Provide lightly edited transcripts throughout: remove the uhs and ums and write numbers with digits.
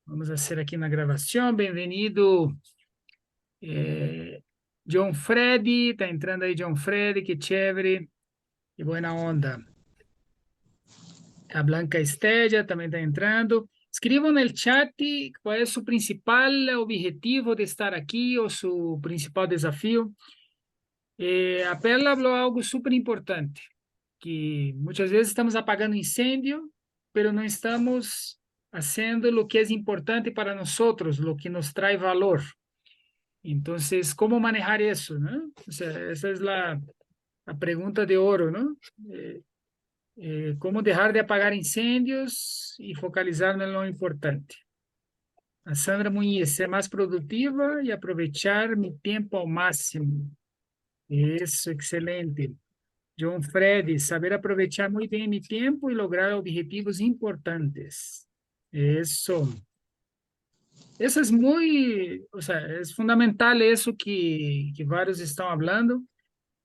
Vamos fazer aqui na gravação. Bem-vindo, John Freddy. Está entrando aí John Freddy, que chévere. Que buena onda. A Blanca Estédia também está entrando. Escrevam no chat qual é o seu principal objetivo de estar aqui, ou seu principal desafio. A Perla falou algo super importante, que muitas vezes estamos apagando incêndio, pero não estamos fazendo o que é importante para nós, o que nos traz valor. Entonces, ¿cómo manejar eso, no? O sea, esa es la pregunta de oro, ¿no? ¿Cómo dejar de apagar incendios y focalizarnos en lo importante? A Sandra Muñiz, ser más productiva y aprovechar mi tiempo al máximo. Eso, excelente. John Freddy, saber aprovechar muy bien mi tiempo y lograr objetivos importantes. Eso. Eso es muy, o sea, es fundamental eso que varios están hablando.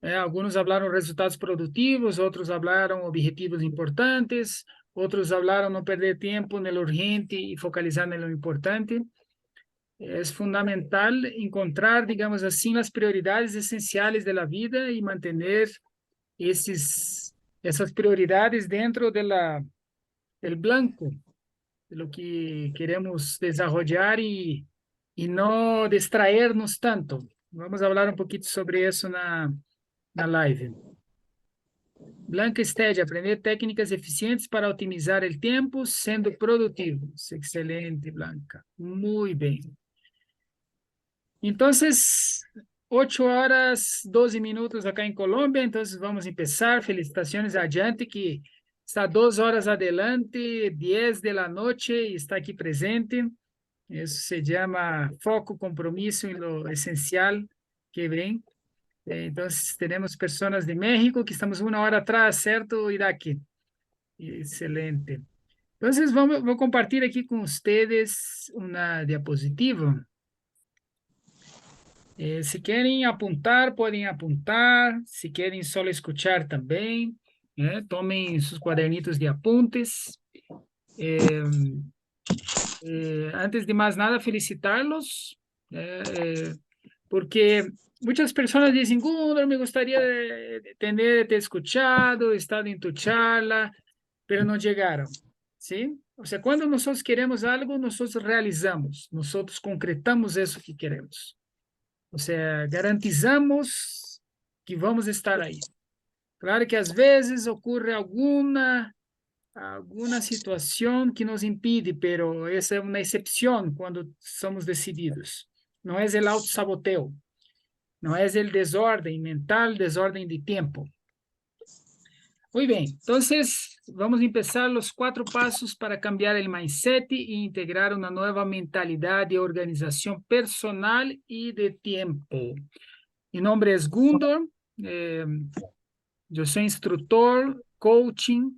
Algunos hablaron resultados productivos, otros hablaron objetivos importantes, otros hablaron no perder tiempo en lo urgente y focalizar en lo importante. Es fundamental encontrar, digamos así, las prioridades esenciales de la vida y mantener esas prioridades dentro del blanco, de lo que queremos desarrollar y no distraernos tanto. Vamos a hablar un poquito sobre eso na live. Blanca Stead, aprender técnicas eficientes para otimizar el tiempo sendo produtivos. Excelente, Blanca. Muy bien. Entonces, 8 horas, 12 minutos acá en Colombia, entonces vamos a empezar. Felicitaciones a Yante, que está 2 horas adelante, 10 de la noche y está aquí presente. Eso se llama foco, compromiso en lo esencial que ven. Entonces, tenemos personas de México que estamos 1 hora atrás, ¿cierto, Iraque? Excelente. Entonces, voy a compartir aquí con ustedes una diapositiva. Si quieren apuntar, pueden apuntar. Si quieren solo escuchar también, tomen sus cuadernitos de apuntes. Antes de más nada, felicitarlos, porque muchas personas dicen, Gunnar, me gustaría tenerte escuchado, estado en tu charla, pero no llegaron, ¿sí? O sea, cuando nosotros queremos algo, nosotros realizamos, nosotros concretamos eso que queremos. O sea, garantizamos que vamos a estar ahí. Claro que às vezes ocurre alguna situación que nos impide, pero esa es una excepción cuando somos decididos. No es el autosaboteo, no es el desorden mental, desorden de tiempo. Muy bien, entonces vamos a empezar los 4 pasos para cambiar el mindset e integrar una nueva mentalidad de organización personal y de tiempo. Mi nombre es Gundor, yo soy instructor, coaching,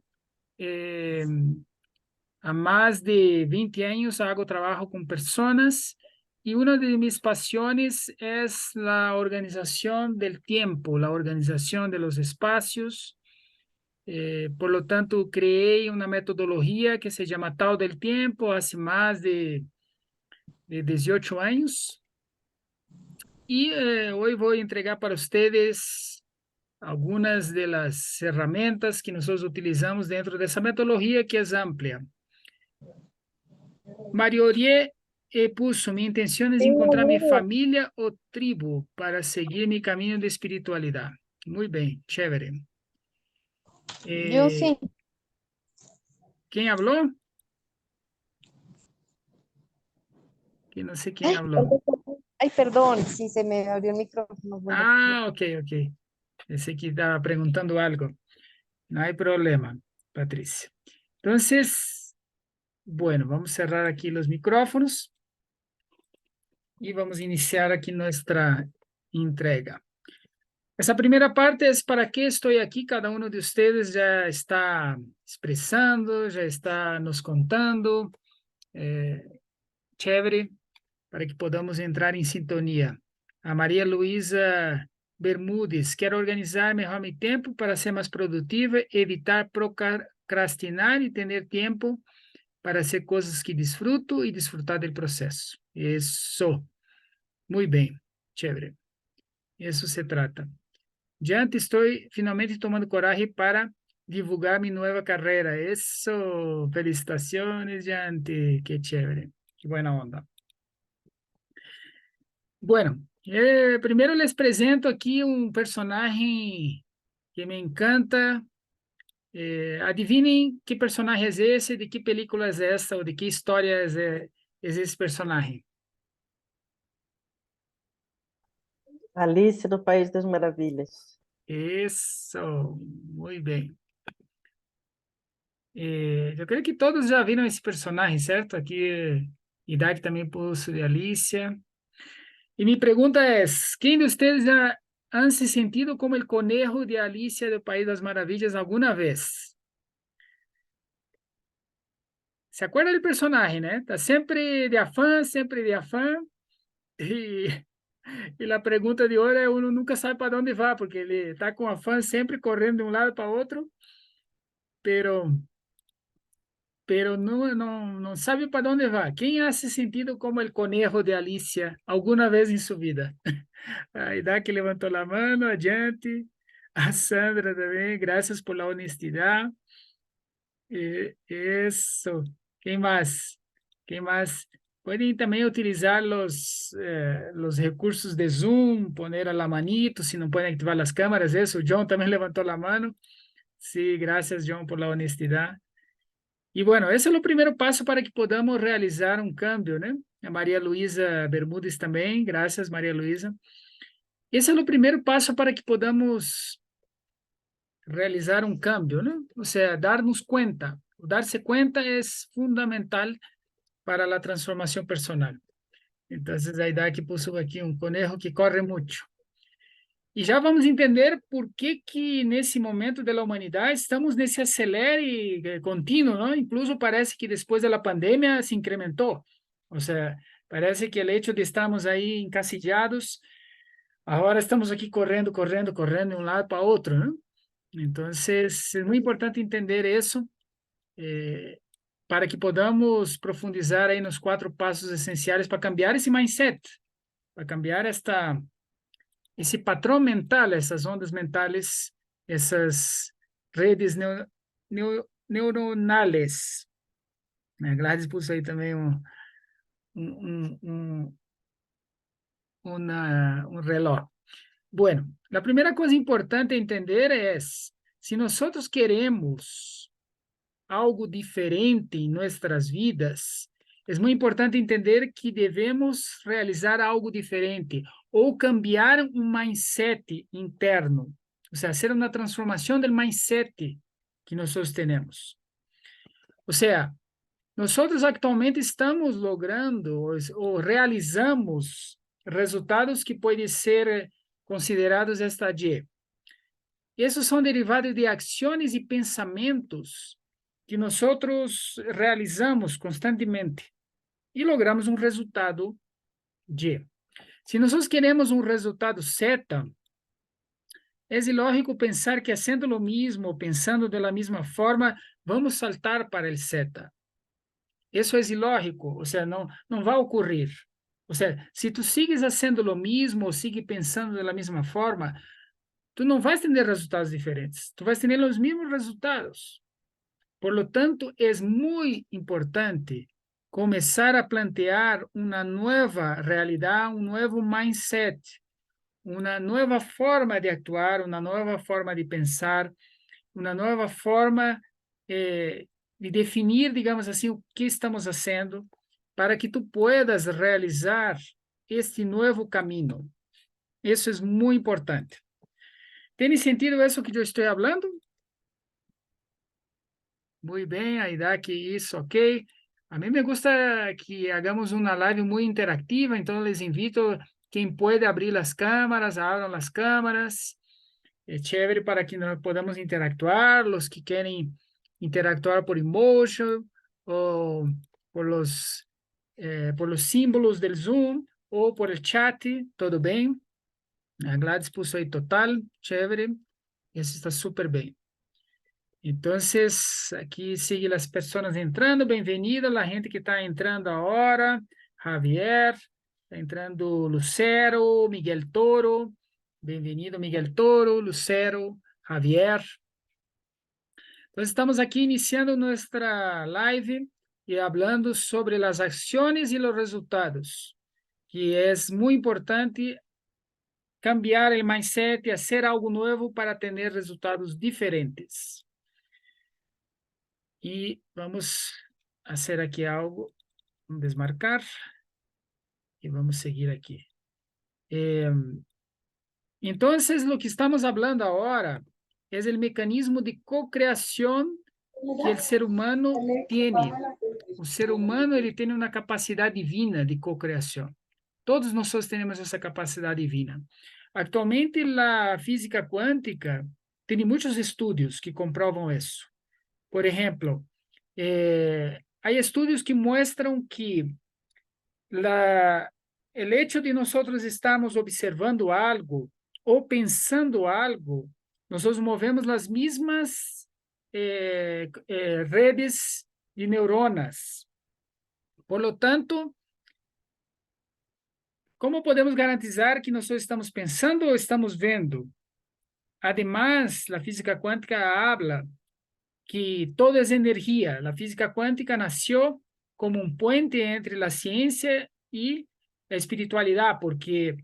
há más de 20 años hago trabajo con personas y una de mis pasiones es la organización del tiempo, la organización de los espacios. Por lo tanto, creé una metodología que se llama Tao del Tiempo hace más de 18 años. Y hoy voy a entregar para ustedes algunas de las herramientas que nosotros utilizamos dentro de esa metodología que es amplia. Mario Orie puso, mi intención es encontrar mi familia o tribu para seguir mi camino de espiritualidad. Muy bien, chévere. Yo sí. ¿Quién habló? Que no sé quién habló. Ay, perdón, sí, se me abrió el micrófono. Bueno, Ok. Pensé que estaba preguntando algo. No hay problema, Patricia. Entonces, bueno, vamos a cerrar aquí los micrófonos y vamos a iniciar aquí nuestra entrega. Esa primera parte es para qué estoy aquí. Cada uno de ustedes ya está expresando, ya está nos contando. Chévere, para que podamos entrar en sintonía. A María Luisa Bermúdez, quiero organizar mejor mi tiempo para ser más productiva, evitar procrastinar y tener tiempo para hacer cosas que disfruto y disfrutar del proceso. Eso. Muy bien. Chévere. Eso se trata. Jante, estoy finalmente tomando coraje para divulgar mi nueva carrera. Eso. Felicitaciones, Jante. Qué chévere. Qué buena onda. Bueno, primero les presento aquí un personaje que me encanta. Adivinem que personagem é esse, de que película é essa, ou de que história é esse personagem. Alice no País das Maravilhas. Isso, muito bem. Eu creio que todos já viram esse personagem, certo? Aqui, idade também pulso de Alicia. E minha pergunta é, quem de vocês já han se sentido como o conejo de Alicia do País das Maravilhas alguma vez? Se acuerda do personagem, né? Tá sempre de afã, sempre de afã. E, e a pergunta de hoje é, uno nunca sabe para onde vai, porque ele está com afã sempre correndo de um lado para outro, pero não sabe para onde vai. Quem ha se sentido como o conejo de Alicia alguma vez em sua vida? A Ida que levantou a mão, adiante. A Sandra também, graças por la honestidade. Isso. Quem mais? Quem mais? Pueden también utilizar los recursos de Zoom, poner a la manito, si no pueden activar las cámaras, eso. John también levantó la mano. Sí, gracias, John, por la honestidad. Y bueno, ese es el primer paso para que podamos realizar un cambio, ¿no? A María Luisa Bermúdez también, gracias, María Luisa. Ese es el primer paso para que podamos realizar un cambio, ¿no? O sea, darnos cuenta. Darse cuenta es fundamental para la transformación personal. Entonces, a idade que puso aqui um conejo que corre muito. E já vamos entender por que nesse momento da humanidade estamos nesse acelere contínuo, não? Incluso parece que depois da pandemia se incrementou. Ou seja, parece que o hecho de estarmos aí encasillados, agora estamos aqui correndo de um lado para outro, não? Então, é muito importante entender isso, para que podamos profundizar aí nos 4 passos essenciais para cambiar esse mindset, para cambiar esse patrão mental, essas ondas mentais, essas redes neuronales. A Gladys pôs aí também um reloj. Bueno, a primeira coisa importante a entender é, se nós queremos algo diferente em nossas vidas, é muito importante entender que devemos realizar algo diferente ou cambiar um mindset interno, ou seja, hacer uma transformação do mindset que nós temos. Ou seja, nós atualmente estamos logrando ou realizamos resultados que podem ser considerados estadia. Esses são derivados de ações e pensamentos que nós realizamos constantemente e logramos um resultado Y. Se nós queremos um resultado Z, é ilógico pensar que fazendo o mesmo, pensando da mesma forma, vamos saltar para o Z. Isso é ilógico, ou seja, não vai ocorrer. Ou seja, se tu sigues fazendo o mesmo ou sigues pensando da mesma forma, tu não vais ter resultados diferentes, tu vais ter os mesmos resultados. Por lo tanto, é muito importante começar a plantear uma nova realidade, um novo mindset, uma nova forma de actuar, uma nova forma de pensar, uma nova forma de definir, digamos assim, o que estamos fazendo, para que tu puedas realizar este novo caminho. Isso é muito importante. Tem sentido isso que eu estou falando? Muito bem, a idade que isso, ok. A mim me gusta que hagamos uma live muito interativa, então les invito, quem pode abrir as câmeras, abram as câmeras. É chévere para que nós podamos interactuar, os que querem interactuar por emotion, ou por los símbolos del Zoom, ou por el chat, tudo bem. A Gladys puso aí total, chévere. Isso está super bem. Entonces, aqui sigue as pessoas entrando. Bem-vinda, a gente que está entrando agora. Javier, está entrando Lucero, Miguel Toro. Bem-vindo, Miguel Toro, Lucero, Javier. Então, estamos aqui iniciando nossa live e falando sobre as ações e os resultados, que é muito importante cambiar o mindset e fazer algo novo para ter resultados diferentes. E vamos fazer aqui algo, vamos desmarcar e vamos seguir aqui. Então, o que estamos falando agora é o mecanismo de co-criação que o ser humano tem. O ser humano ele tem uma capacidade divina de co-criação. Todos nós temos essa capacidade divina. Atualmente, a física quântica tem muitos estudos que comprovam isso. Por exemplo, há estudos que mostram que o hecho de nós estarmos observando algo ou pensando algo, nós movemos as mesmas redes de neuronas. Por lo tanto, como podemos garantizar que nós estamos pensando ou estamos vendo? Además, a física quântica habla que todo é energia. A física quântica nasceu como um puente entre a ciência e a espiritualidade, porque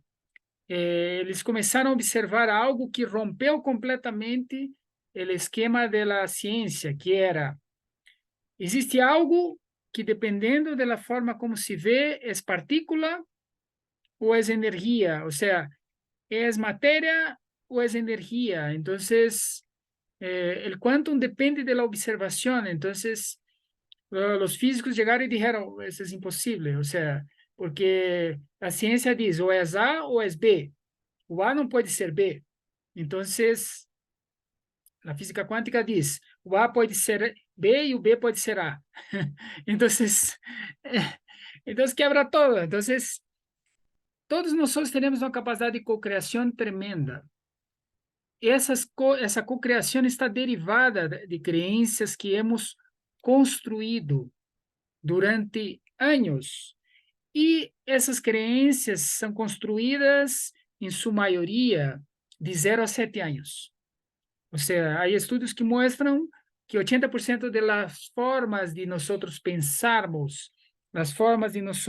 eles começaram a observar algo que rompeu completamente o esquema da ciência, que era, existe algo que, dependendo da forma como se vê, é partícula ou é energia, ou seja, é matéria ou é energia. Então, o quantum depende da observação. Então, os físicos chegaram e disseram, isso é impossível, ou seja, porque a ciência diz ou é A ou é B. O A não pode ser B. Então, a física quântica diz, o A pode ser B e o B pode ser A. Então, quebra todo. Então, todos nós temos uma capacidade de cocriação tremenda. Essa cocriação está derivada de crenças que hemos construído durante anos. E essas crenças são construídas, em sua maioria, de 0 a 7 anos. Ou seja, há estudos que mostram que 80% das formas de nós pensarmos, das formas de nós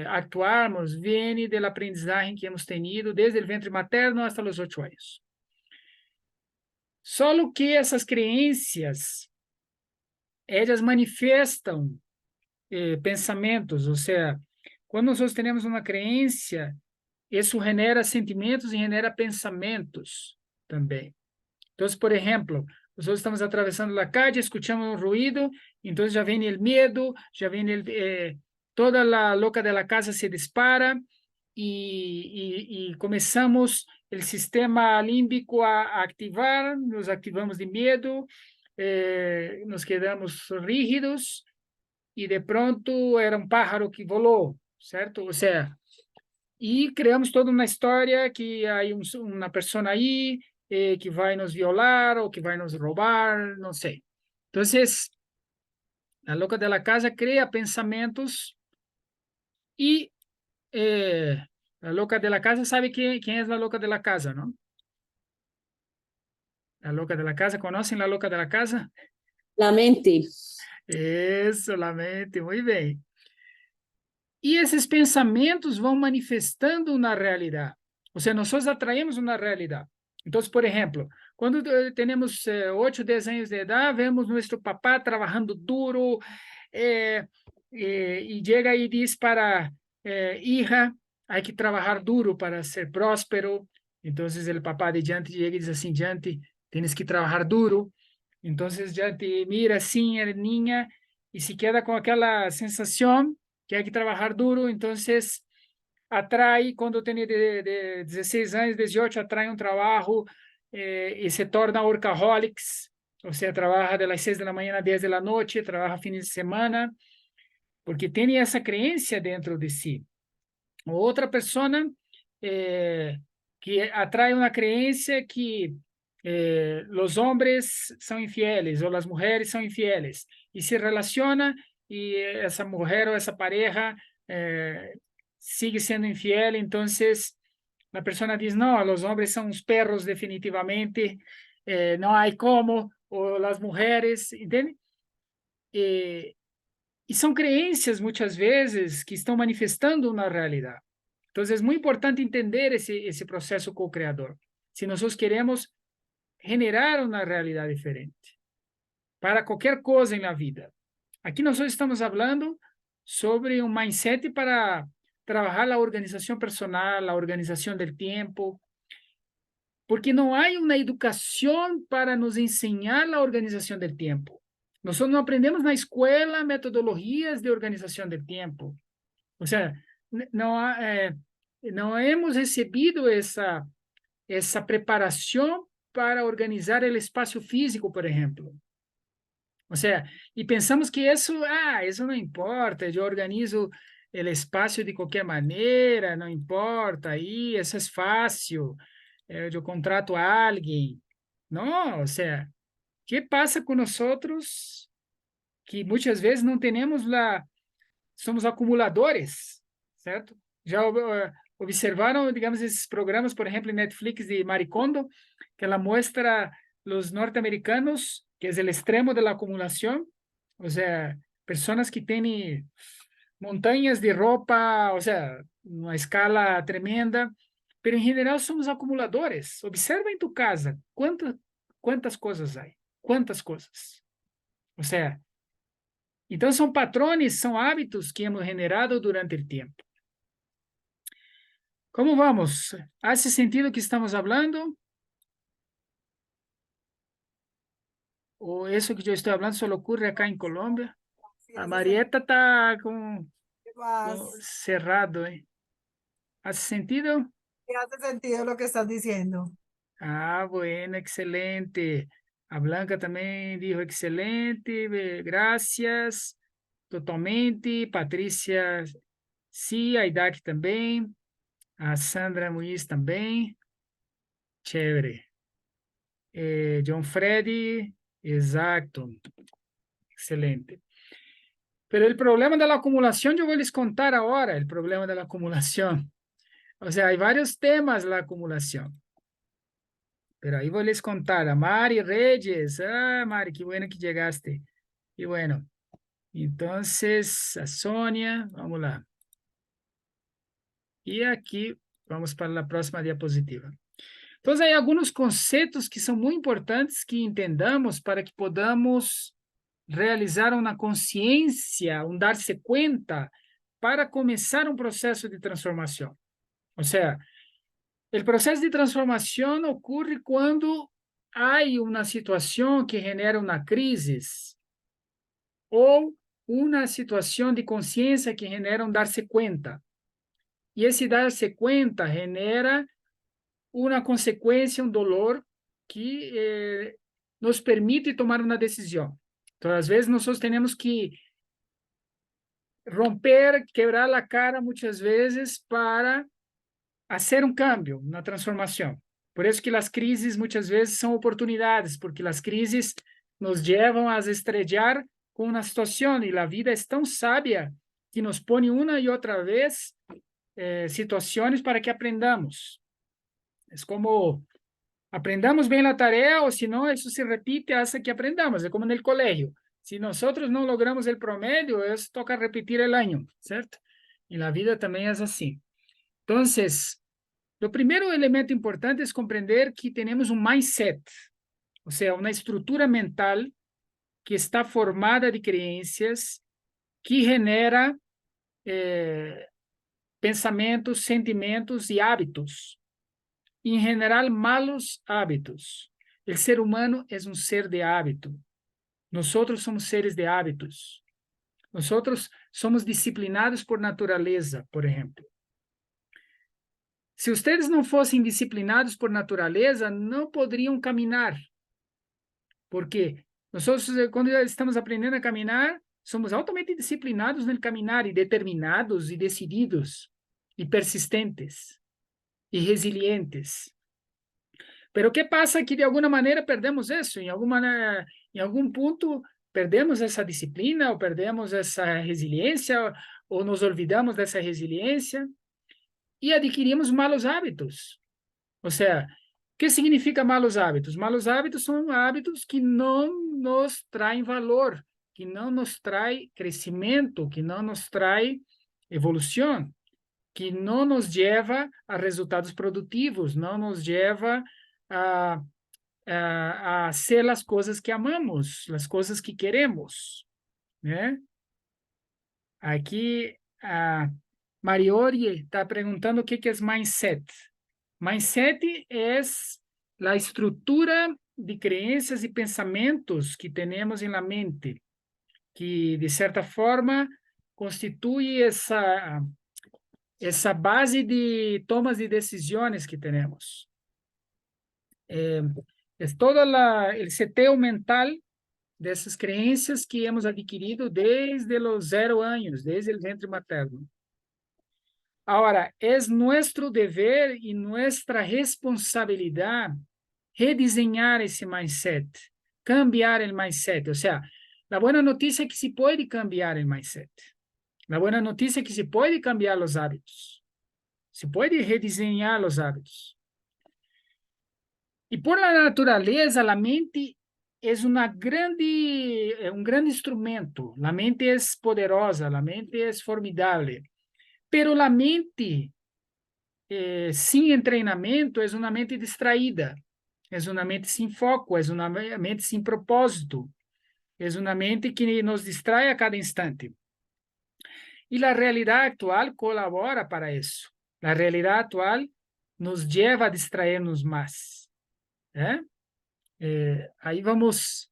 actuarmos, vem da aprendizagem que hemos tenido desde o ventre materno até os 8 anos. Só que essas crenças, elas manifestam pensamentos, ou seja, quando nós temos uma crença, isso genera sentimentos e genera pensamentos também. Então, por exemplo, nós estamos atravessando a calle, escutamos um ruído, então já vem o medo, já vem toda a louca da casa se dispara e começamos o sistema límbico a ativar, nos ativamos de medo, nos quedamos rígidos e de pronto era um pájaro que volou, certo? Ou seja, e criamos toda uma história que há uma pessoa aí que vai nos violar ou que vai nos roubar, não sei. Então, a louca da casa cria pensamentos e a louca da casa sabe quem é a louca da casa, não? A louca da casa, ¿conocen la loca de la casa? La mente. Isso, la mente, muito bem. E esses pensamentos vão manifestando na realidade. Ou seja, nós atraímos uma realidade. Então, por exemplo, quando temos 8, 10 anos de idade, vemos nosso papá trabalhando duro e chega e diz para hija, há que trabalhar duro para ser próspero. Então, o papá de diante chega e diz assim, diante, tens que trabalhar duro. Então, diante mira assim a niña e se queda com aquela sensação que há que trabalhar duro. Então, atrai, quando tem de 16 anos, 18, atrai um trabalho e se torna workaholics, ou seja, trabalha das 6 da manhã às 10 da noite, trabalha fins de semana, porque tem essa crença dentro de si. Outra pessoa que atrai uma crença que los hombres son infieles o las mujeres son infieles y se relaciona y esa mujer o esa pareja sigue siendo infiel, entonces la persona dice, no, los hombres son unos perros definitivamente, no hay cómo, o las mujeres, ¿entiende? Y son creencias muchas veces que están manifestando una realidad. Entonces es muy importante entender ese proceso co-creador. Si nosotros queremos generar una realidad diferente para cualquier cosa en la vida. Aquí nosotros estamos hablando sobre un mindset para trabajar la organización personal, la organización del tiempo, porque no hay una educación para nos enseñar la organización del tiempo. Nosotros no aprendemos na escuela metodologías de organización del tiempo. O sea, no hemos recibido esa preparación para organizar el espacio físico, por ejemplo. O sea, y pensamos que eso no importa, yo organizo el espacio de cualquier manera, no importa, ahí eso es fácil, yo contrato a alguien. No, o sea, ¿qué pasa con nosotros que muchas veces no tenemos somos acumuladores, certo? Já observaram, digamos, esses programas, por exemplo, em Netflix de Marie Kondo, que ela mostra os norte-americanos, que é o extremo da acumulação, ou seja, pessoas que têm montanhas de roupa, ou seja, uma escala tremenda, mas em geral somos acumuladores. Observa em tu casa quantas coisas há, quantas coisas. Ou seja, então são patrones, são hábitos que hemos generado durante o tempo. ¿Cómo vamos? ¿Hace sentido que estamos hablando? ¿O eso que yo estoy hablando solo ocurre acá en Colombia? Sí, A hace Marieta está con más- cerrado, ¿eh? ¿Hace sentido? sí hace sentido lo que estás diciendo. Ah, bueno, excelente. A Blanca también dijo excelente, gracias, totalmente. Patricia, sí, a Idak también. A Sandra Muiz también. Chévere. John Freddy, exacto. Excelente. Pero el problema de la acumulación, yo voy a les contar ahora el problema de la acumulación. O sea, hay varios temas la acumulación. Pero ahí voy a les contar. A Mari Reyes. Ah, Mari, qué bueno que llegaste. Y bueno, entonces a Sonia, vamos lá. Y aquí vamos para la próxima diapositiva. Entonces hay algunos conceptos que son muy importantes que entendamos para que podamos realizar uma consciência, dar-se conta para começar um processo de transformação. Ou seja, o processo de transformação ocorre quando há uma situação que genera uma crise ou uma situação de consciência que genera dar-se conta. E esse dar-se conta genera uma consequência, um dolor que nos permite tomar uma decisão. Então, às vezes, nós temos que romper, quebrar a cara muitas vezes para fazer um cambio, uma transformação. Por isso que as crises muitas vezes são oportunidades, porque as crises nos levam a estrellar com uma situação e a vida é tão sábia que nos põe uma e outra vez situações para que aprendamos. É como aprendamos bem a tarefa, ou se não, isso se repite hasta que aprendamos. É como no colégio. Se nós não logramos o promédio, isso toca repetir o ano, certo? E na vida também é assim. Então, o primeiro elemento importante é compreender que temos um mindset, ou seja, uma estrutura mental que está formada de crenças que genera pensamentos, sentimentos e hábitos. Em geral, malos hábitos. O ser humano é um ser de hábito. Nós somos seres de hábitos. Nós somos disciplinados por natureza, por exemplo. Se vocês não fossem disciplinados por natureza, não poderiam caminhar. Porque nós, quando estamos aprendendo a caminhar, somos altamente disciplinados no caminhar, e determinados, e decididos, e persistentes, e resilientes. Pero ¿qué pasa? Que de alguna manera perdemos eso, em algum ponto perdemos essa disciplina, ou perdemos essa resiliência, ou nos olvidamos dessa resiliência e adquirimos malos hábitos. Ou seja, o que significa malos hábitos? Malos hábitos são hábitos que não nos traem valor, que não nos traem crescimento, que não nos traem evolução, que não nos leva a resultados produtivos, não nos leva a, a ser as coisas que amamos, as coisas que queremos, né? Aqui a Mariori está perguntando o que é mindset. Mindset é a estrutura de crenças e pensamentos que temos na mente, que, de certa forma, constitui essa base de tomas de decisões que temos. É todo o seteo mental dessas crenças que hemos adquirido desde os 0 anos, desde o ventre materno. Agora, é nosso dever e nossa responsabilidade redesenhar esse mindset, cambiar o mindset. Ou seja, a boa notícia é que se pode cambiar o mindset. A boa notícia é que se pode cambiar os hábitos. Se pode redesenhar os hábitos. E por la natureza, a mente é um grande instrumento. A mente é poderosa, a mente é formidável. Pero a mente, sem treinamento, é uma mente distraída. É uma mente sem foco, é uma mente sem propósito. É uma mente que nos distrai a cada instante. E a realidade atual colabora para isso. A realidade atual nos leva a distrair-nos mais. Aí vamos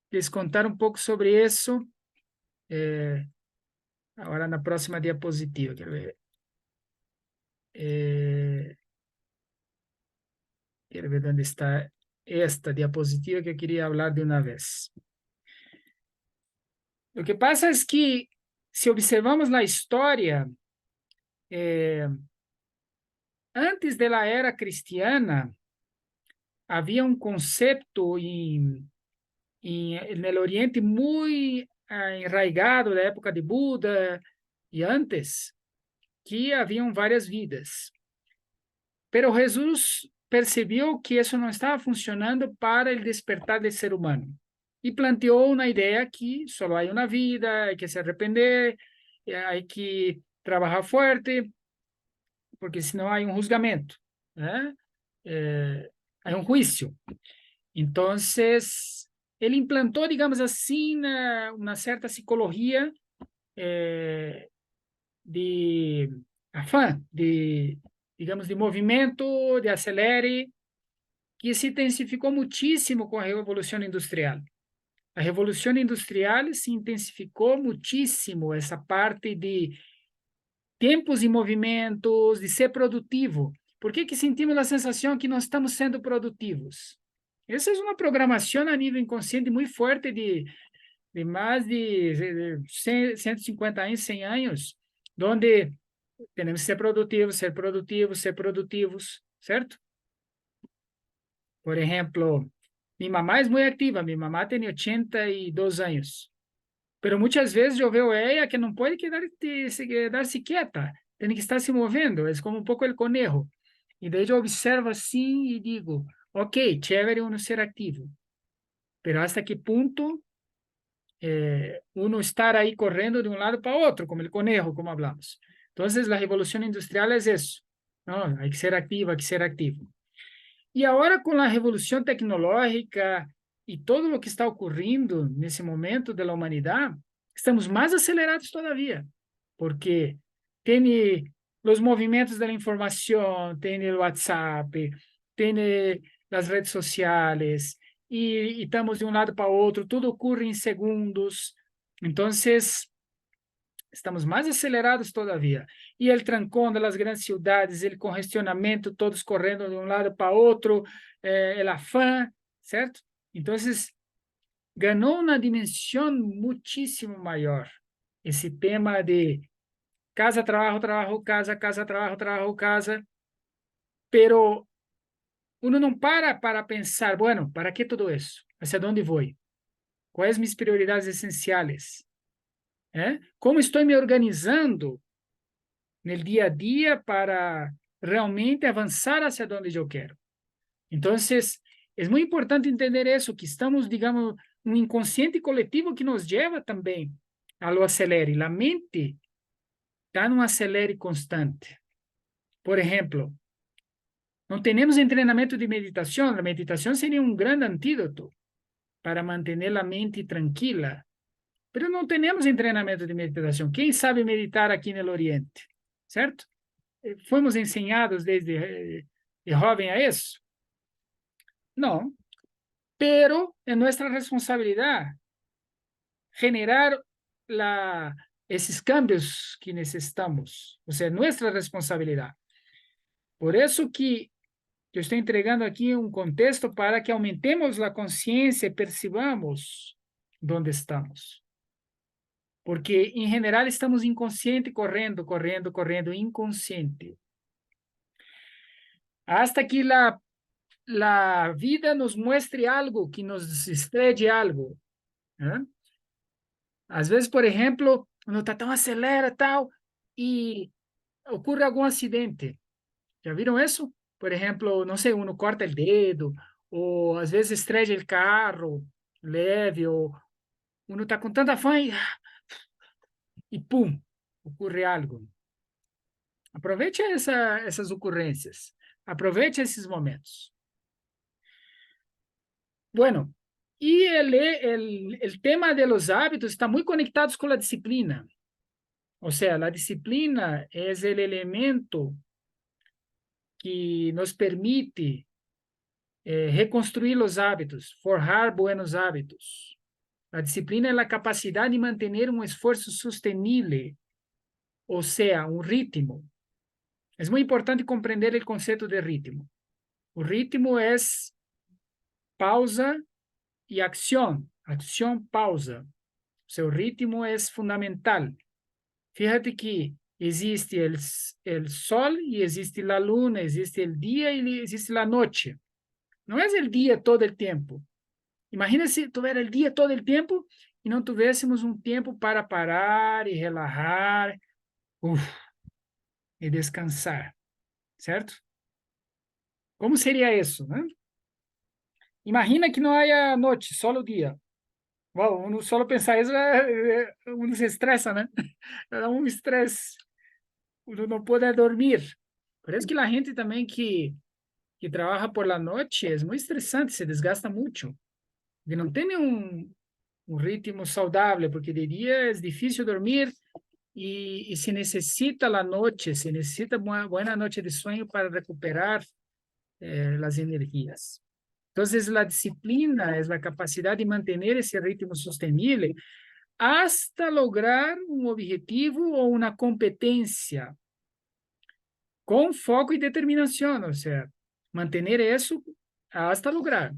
les contar um pouco sobre isso agora na próxima diapositiva. Quero ver. Quero ver onde está esta diapositiva que eu queria falar de uma vez. O que passa é que, se observamos na história, antes da era cristiana, havia um conceito no Oriente muito enraizado da época de Buda e antes, que haviam várias vidas. Pero Jesus percebeu que isso não estava funcionando para o despertar do ser humano e planteou uma ideia que só há uma vida, há que se arrepender, há que trabalhar forte, porque senão há um julgamento, né? Há um juízo. Então, ele implantou, digamos assim, uma certa psicologia de afã, digamos, de movimento, de acelere, que se intensificou muitíssimo com a Revolução Industrial. A Revolução Industrial se intensificou muitíssimo essa parte de tempos e movimentos, de ser produtivo. Por que sentimos a sensação que não estamos sendo produtivos? Essa é uma programação a nível inconsciente muito forte de mais de 150 anos, 100 anos, onde temos que ser produtivos, ser produtivos, ser produtivos, certo? Por exemplo, minha mamá é muito ativa, minha mamá tem 82 anos, pero muitas vezes eu vejo ela que não pode quedar-se quieta, tem que estar se movendo, é como um pouco o conejo. E daí eu observo assim e digo, ok, chévere uno ser ativo, pero hasta que ponto uno estar aí correndo de um lado para outro, como o conejo, como hablamos. Então, a revolução industrial é isso. Não, hay que ser ativo, hay que ser ativo. E agora, com a revolução tecnológica e todo o que está ocorrendo nesse momento da humanidade, estamos mais acelerados todavia, porque tem os movimentos da informação, tem o WhatsApp, tem as redes sociais, e estamos de um lado para outro, tudo ocorre em segundos. Então, estamos mais acelerados todavia. E o trancão das grandes cidades, o congestionamento, todos correndo de um lado para outro, o afã, certo? Então, ganhou uma dimensão muitíssimo maior esse tema de casa, trabalho, trabalho, casa, casa, trabalho, trabalho, casa. Pero uno não para pensar, bueno, ¿para qué todo eso? ¿Hacia dónde voy? ¿Cuáles mis prioridades esenciales? Como estou me organizando no dia a dia para realmente avançar hacia onde eu quero? Então, é muito importante entender isso, que estamos, digamos, um inconsciente coletivo que nos leva também a lo acelere. A mente está num acelere constante. Por exemplo, não temos treinamento de meditação. A meditação seria um grande antídoto para manter a mente tranquila. Mas não temos treinamento de meditação. Quem sabe meditar aqui no Oriente? Certo? Fomos ensinados desde jovem a isso? Não. Pero é nossa responsabilidade generar esses cambios que necessitamos. Ou seja, nossa responsabilidade. Por isso que eu estou entregando aqui um contexto para que aumentemos a consciência e percebamos onde estamos. Porque, em geral, estamos inconsciente, correndo, inconsciente. Hasta que la vida nos muestre algo, que nos estrelle algo. Às vezes, por exemplo, uno está tão acelera, tal, e ocorre algum acidente. Já viram isso? Por exemplo, não sei, uno corta o dedo, ou às vezes estrella o carro, leve, ou uno está com tanta fome e pum, ocorre algo. Aproveite essas ocorrências. Aproveite esses momentos. Bueno, y el tema de los hábitos está muy conectados con la disciplina. O sea, la disciplina es el elemento que nos permite reconstruir los hábitos, forjar buenos hábitos. La disciplina es la capacidad de mantener un esfuerzo sostenible, o sea, un ritmo. Es muy importante comprender el concepto de ritmo. El ritmo es pausa e acção, pausa. Seu ritmo é fundamental. Fíjate que existe el sol e existe la luna, existe el día e existe la noche. Não é el día todo el tempo. Imagina se tuviera el día todo el tempo e não tivéssemos um tempo para parar e relajar, e descansar, certo? Como seria isso, né? Imagina que não haya noite, só o dia. Wow, uno solo pensar isso, uno se estressa, né? É um estresse. Uno não pode dormir. Por isso que a gente também que trabalha por la noite é muito estressante, se desgasta muito. E não tem um ritmo saudável, porque de dia é difícil dormir e se necessita a noite, se necessita uma boa noite de sonho para recuperar as energias. Entonces, la disciplina es la capacidad de mantener ese ritmo sostenible hasta lograr un objetivo o una competencia con foco y determinación, o sea, mantener eso hasta lograr.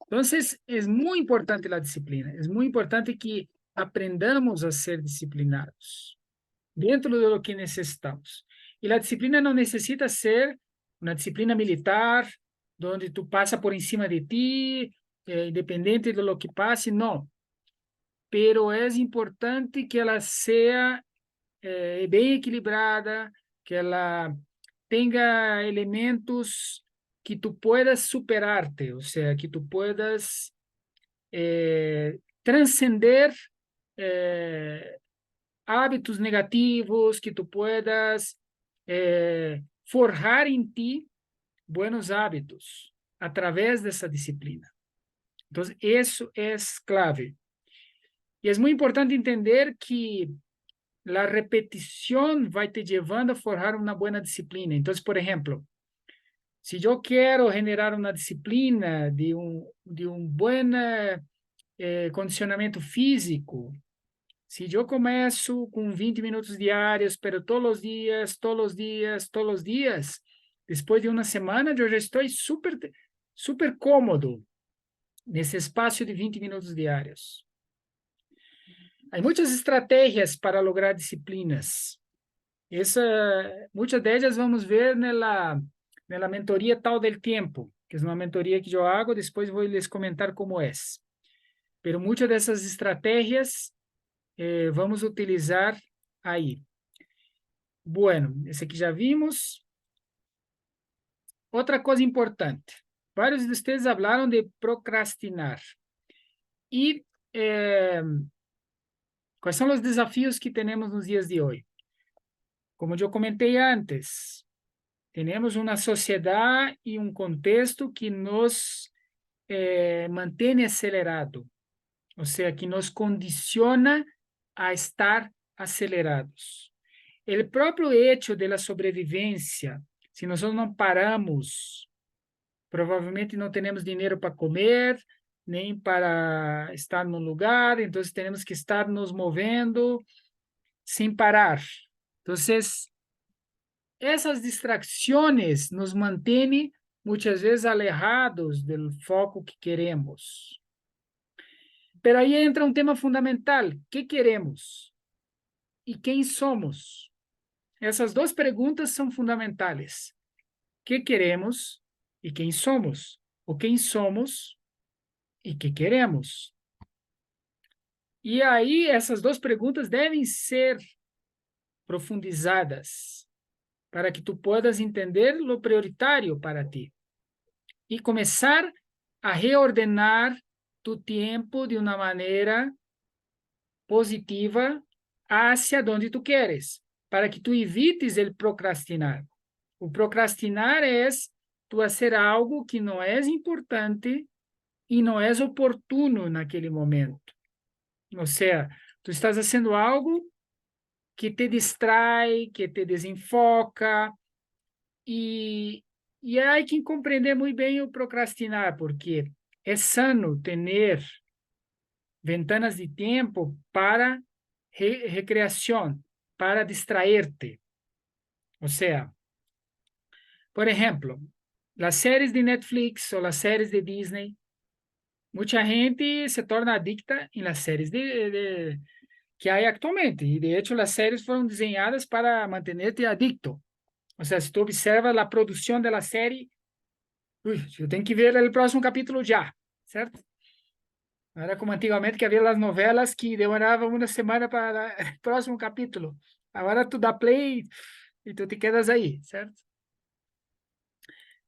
Entonces, es muy importante la disciplina, es muy importante que aprendamos a ser disciplinados dentro de lo que necesitamos. Y la disciplina no necesita ser una disciplina militar, donde tu passa por cima de ti, independente de lo que passe, não. Pero é importante que ela seja bem equilibrada, que ela tenha elementos que tu puedas superar-te, ou seja, que tu puedas transcender hábitos negativos, que tu puedas forjar em ti buenos hábitos a través de esa disciplina. Entonces, eso es clave. Y es muy importante entender que la repetición va te llevando a forjar una buena disciplina. Entonces, por ejemplo, si yo quiero generar una disciplina de un buen condicionamiento físico, si yo começo com 20 minutos diários, pero todos os dias, depois de uma semana, eu já estou super cômodo nesse espaço de 20 minutos diários. Há muitas estratégias para lograr disciplinas. Muitas delas vamos ver na mentoria Tal del Tiempo, que é uma mentoria que eu hago, depois vou lhes comentar como é. Pero muitas dessas estratégias vamos utilizar aí. Bueno, esse aqui já vimos. Outra coisa importante. Vários de vocês falaram de procrastinar. E quais são os desafios que temos nos dias de hoje? Como eu comentei antes, temos uma sociedade e um contexto que nos mantém acelerado, ou seja, que nos condiciona a estar acelerados. O próprio hecho da sobrevivência, se nós não paramos, provavelmente não temos dinheiro para comer, nem para estar no lugar, então temos que estar nos movendo sem parar. Então, essas distrações nos mantêm muitas vezes alejados do foco que queremos. Pero aí entra um tema fundamental: o que queremos e quem somos? Essas duas perguntas são fundamentais. O que queremos e quem somos? O quem somos e o que queremos? E aí essas duas perguntas devem ser profundizadas para que tu puedas entender o prioritário para ti e começar a reordenar tu tempo de uma maneira positiva hacia onde tu queres, para que tu evites el procrastinar. O procrastinar é tu fazer algo que não é importante e não é oportuno naquele momento. Ou seja, tu estás fazendo algo que te distrai, que te desenfoca, e há que compreender muito bem o procrastinar, porque é sano ter ventanas de tempo para recreação, para distraerte. Ou seja, por exemplo, as séries de Netflix ou as séries de Disney, muita gente se torna adicta em las séries que há atualmente. E, de hecho, as séries foram desenhadas para manter-te adicto. Ou seja, se tu observa a produção da série, eu tenho que ver o próximo capítulo já, certo? Não era como antigamente que havia as novelas que demoravam uma semana para o próximo capítulo. Agora tu dá play e tu te quedas aí, certo?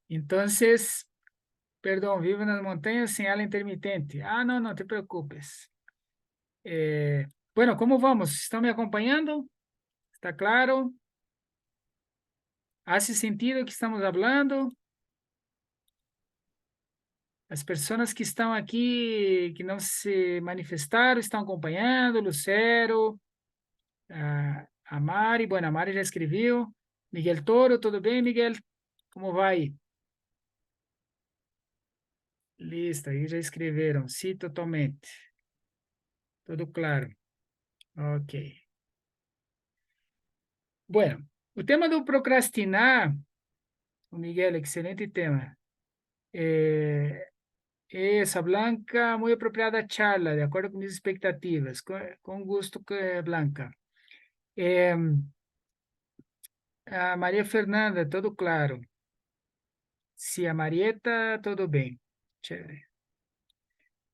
Então, perdão, vivo nas montanhas sem ala intermitente. Ah, não, não te preocupes. Bueno, como vamos? Estão me acompanhando? Está claro? ¿Hace sentido o que estamos falando? As pessoas que estão aqui, que não se manifestaram, estão acompanhando, Lucero, a Mari, bueno, a Mari já escreveu, Miguel Toro, tudo bem, Miguel? Como vai? Listo, aí já escreveram, sim, totalmente. Tudo claro. Ok. Bueno, o tema do procrastinar, o Miguel, excelente tema. Essa, Blanca, muito apropriada a charla, de acordo com minhas expectativas. Com gosto, Blanca. A Maria Fernanda, tudo claro. Se a Marieta, tudo bem. Chévere.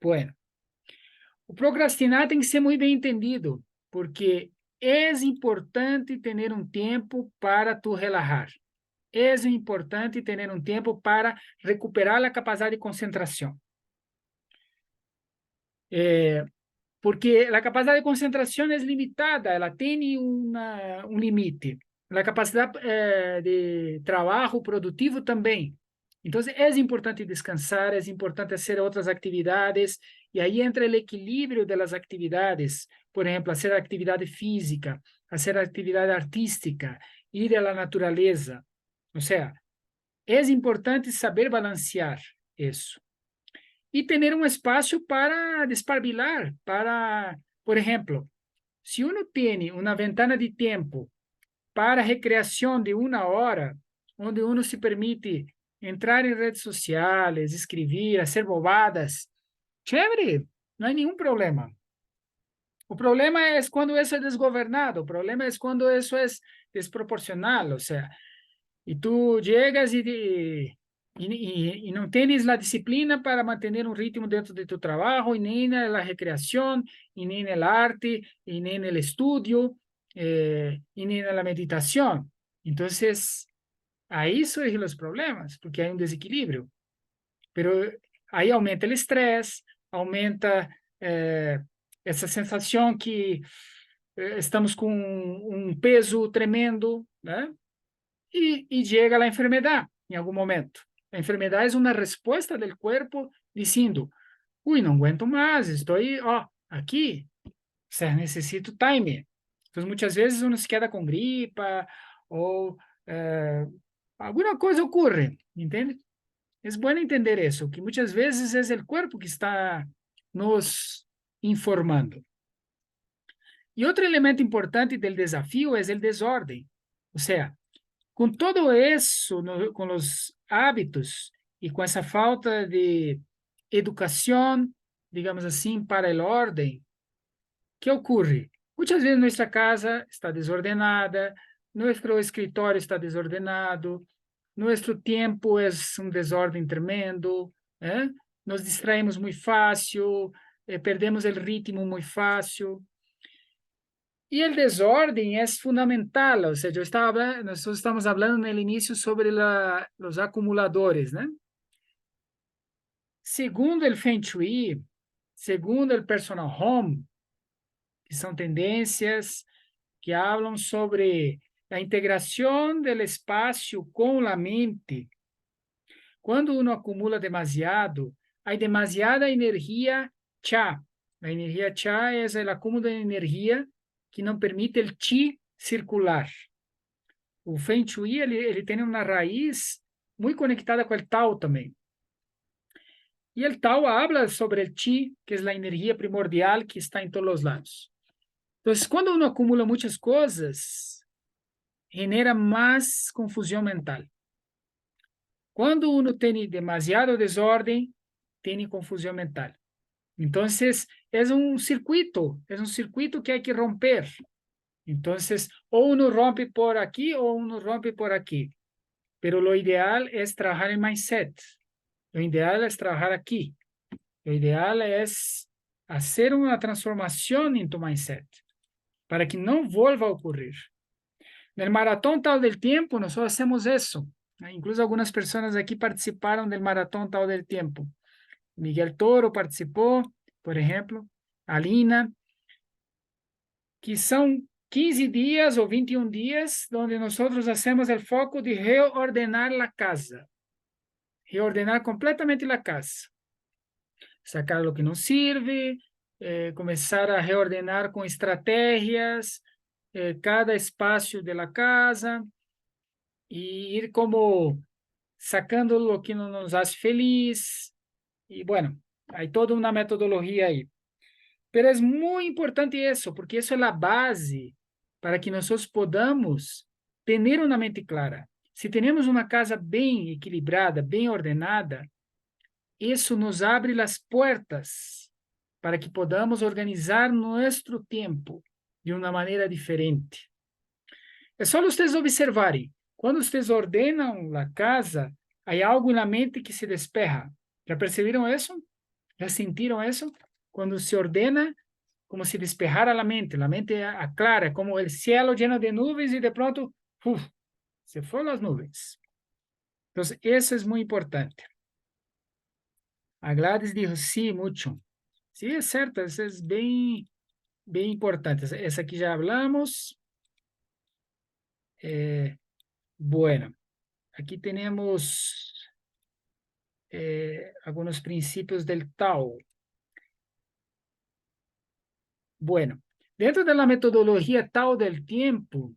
Bueno, o procrastinar tem que ser muito bem entendido, porque é importante ter um tempo para tu relajar. É importante ter um tempo para recuperar a capacidade de concentração. Porque a capacidade de concentração é limitada, ela tem limite. A capacidade de trabalho produtivo também. Então, é importante descansar, é importante fazer outras atividades, e aí entra o equilíbrio das atividades, por exemplo, fazer atividade física, fazer atividade artística, ir à natureza. Ou seja, é importante saber balancear isso. E ter um espaço para desparbilar, por exemplo, se uno tem uma ventana de tempo para recreação de 1 hora, onde uno se permite entrar em redes sociais, escrever, fazer bobadas, chévere, não há nenhum problema. O problema é quando isso é desgovernado, o problema é quando isso é desproporcional, ou seja, Y tú llegas y no tienes la disciplina para mantener un ritmo dentro de tu trabajo, y ni en la recreación, y ni en el arte, y ni en el estudio, y ni en la meditación. Entonces, ahí surgen los problemas, porque hay un desequilibrio. Pero ahí aumenta el estrés, aumenta esa sensación que estamos con un peso tremendo, ¿no? Y llega la enfermedad en algún momento. La enfermedad es una respuesta del cuerpo diciendo, uy, no aguento más, estoy aquí, o sea, necesito time. Entonces muchas veces uno se queda con gripa o alguna cosa ocurre, ¿entiende? Es bueno entender eso, que muchas veces es el cuerpo que está nos informando. Y otro elemento importante del desafío es el desorden. O sea, com todo isso, com os hábitos e com essa falta de educação, digamos assim, para o ordem, que ocorre? Muitas vezes nossa casa está desordenada, nosso escritório está desordenado, nosso tempo é um desordem tremendo, nos distraímos muito fácil, perdemos o ritmo muito fácil. E o desordem é fundamental, ou seja, nós estamos falando no início sobre os acumuladores, né? Segundo o Feng Shui, segundo o Personal Home, que são tendências que falam sobre a integração do espaço com a mente. Quando uno acumula demasiado, há demasiada energia Cha. A energia Cha é o acúmulo de energia que não permite o Qi circular. O Feng Shui, ele tem uma raiz muito conectada com o Tao também. E o Tao habla sobre o Qi, que é a energia primordial que está em todos os lados. Então, quando uno acumula muitas coisas, genera mais confusão mental. Quando uno tem demasiado desordem, tem confusão mental. Então, é um circuito que há que romper. Então, ou uno rompe por aqui, ou uno rompe por aqui. Pero lo ideal é trabalhar em mindset. Lo ideal é trabalhar aqui. Lo ideal é fazer uma transformação em tu mindset, para que não volva a ocorrer. No Maratón Tao del Tiempo, nós hacemos isso. Incluso algumas pessoas aqui participaram do Maratón Tao del Tiempo. Miguel Toro participou, por exemplo, Alina, que são 15 dias ou 21 dias, onde nós hacemos o foco de reordenar a casa. Reordenar completamente a casa. Sacar o que não serve, começar a reordenar com estratégias, cada espaço da casa, e ir como sacando o que não nos faz feliz. E, bueno, há toda uma metodologia aí. Pero é muito importante isso, porque isso é a base para que nós podamos ter uma mente clara. Se temos uma casa bem equilibrada, bem ordenada, isso nos abre as portas para que podamos organizar nosso tempo de uma maneira diferente. É só vocês observarem. Quando vocês ordenam a casa, há algo na mente que se despeja. Já perceberam isso? Já sentiram isso? Quando se ordena, como se despejara a mente aclara, como o cielo lleno de nuvens e de pronto, se foram as nuvens. Então, isso é muito importante. A Gladys dijo, sí, mucho. Sí, es cierto, eso es bien importante. Esa aquí ya hablamos. Bueno, aquí tenemos algunos principios del Tao. Bueno, dentro de la metodología Tao del tiempo,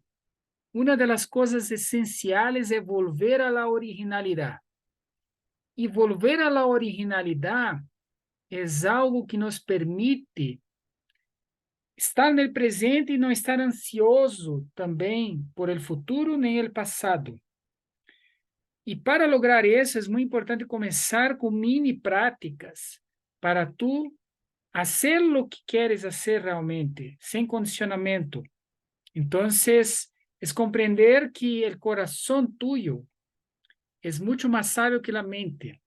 una de las cosas esenciales es volver a la originalidad. Y volver a la originalidad es algo que nos permite estar no presente e não estar ansioso também por el futuro nem el passado. E para lograr isso, é muito importante começar com mini práticas para tu fazer o que queres fazer realmente, sem condicionamento. Então, es comprender que el corazón tuyo es mucho más sabio que la mente.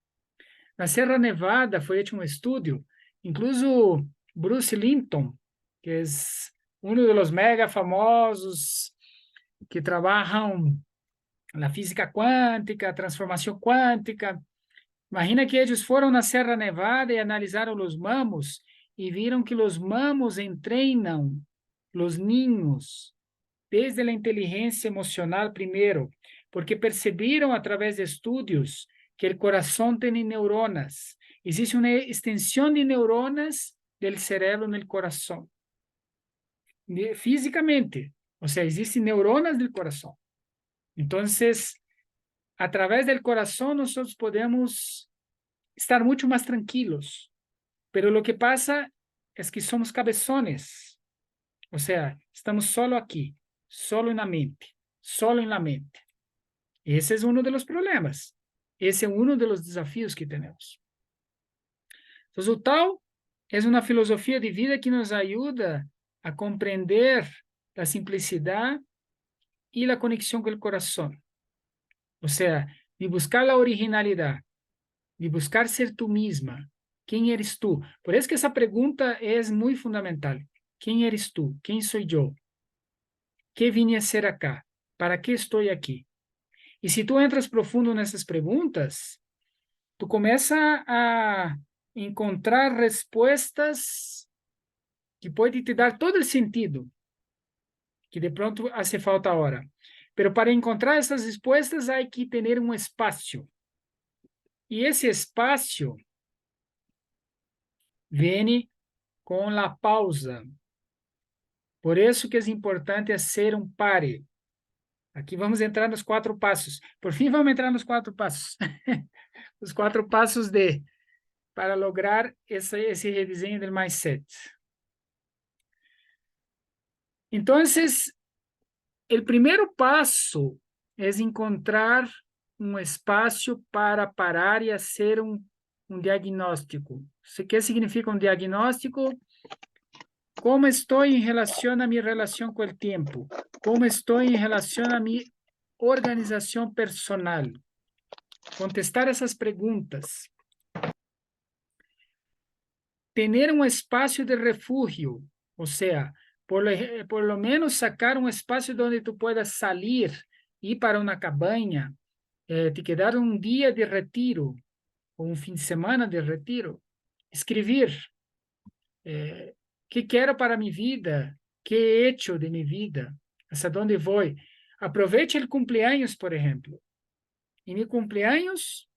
Na Sierra Nevada foi hecho um estudo, incluso Bruce Linton, que é um dos mega famosos que trabalham na física quântica, transformação quântica. Imagina que eles foram na Sierra Nevada e analisaram os mamos e viram que os mamos treinam os ninhos desde a inteligência emocional primeiro, porque perceberam através de estudos que o coração tem neuronas. Existe uma extensão de neuronas do cérebro no coração. Fisicamente. Ou seja, existem neuronas do coração. Então, através do coração, nós podemos estar muito mais tranquilos. Pero lo que pasa es que somos cabezones. Ou seja, estamos solo aqui, solo na mente, solo en la mente. Esse é um dos problemas. Esse é um dos desafios que temos. Então, o Tao é uma filosofia de vida que nos ajuda a compreender a simplicidade e a conexão com o coração. Ou seja, de buscar a originalidade, de buscar ser tu mesma. Quem eres tu? Por isso que essa pergunta é muito fundamental. Quem eres tu? Quem sou eu? Que vim a ser acá? Para que estou aqui? E se tu entras profundo nessas perguntas, tu começa a encontrar respostas que podem te dar todo o sentido que de pronto hace falta agora. Pero para encontrar essas respostas, há que ter um espaço. E esse espaço vem com a pausa. Por isso que é importante ser um pare. Aqui vamos entrar nos 4 passos. Por fim, vamos entrar nos 4 passos. Os 4 passos para lograr esse redesenho do mindset. Então, o primeiro passo é encontrar um espaço para parar e fazer um diagnóstico. O que significa um diagnóstico? Como estou em relação a minha relação com o tempo? Como estou em relação a minha organização personal? Contestar essas perguntas. Ter um espaço de refúgio, ou seja, por lo menos sacar um espaço onde tu puedas sair, ir para uma cabanha, te quedar um dia de retiro, ou um fim de semana de retiro, escrever. Que quero para minha vida? Que he hecho de minha vida? Hasta onde vou? Aproveite o cumpleaños, por exemplo. E meu cumpleaños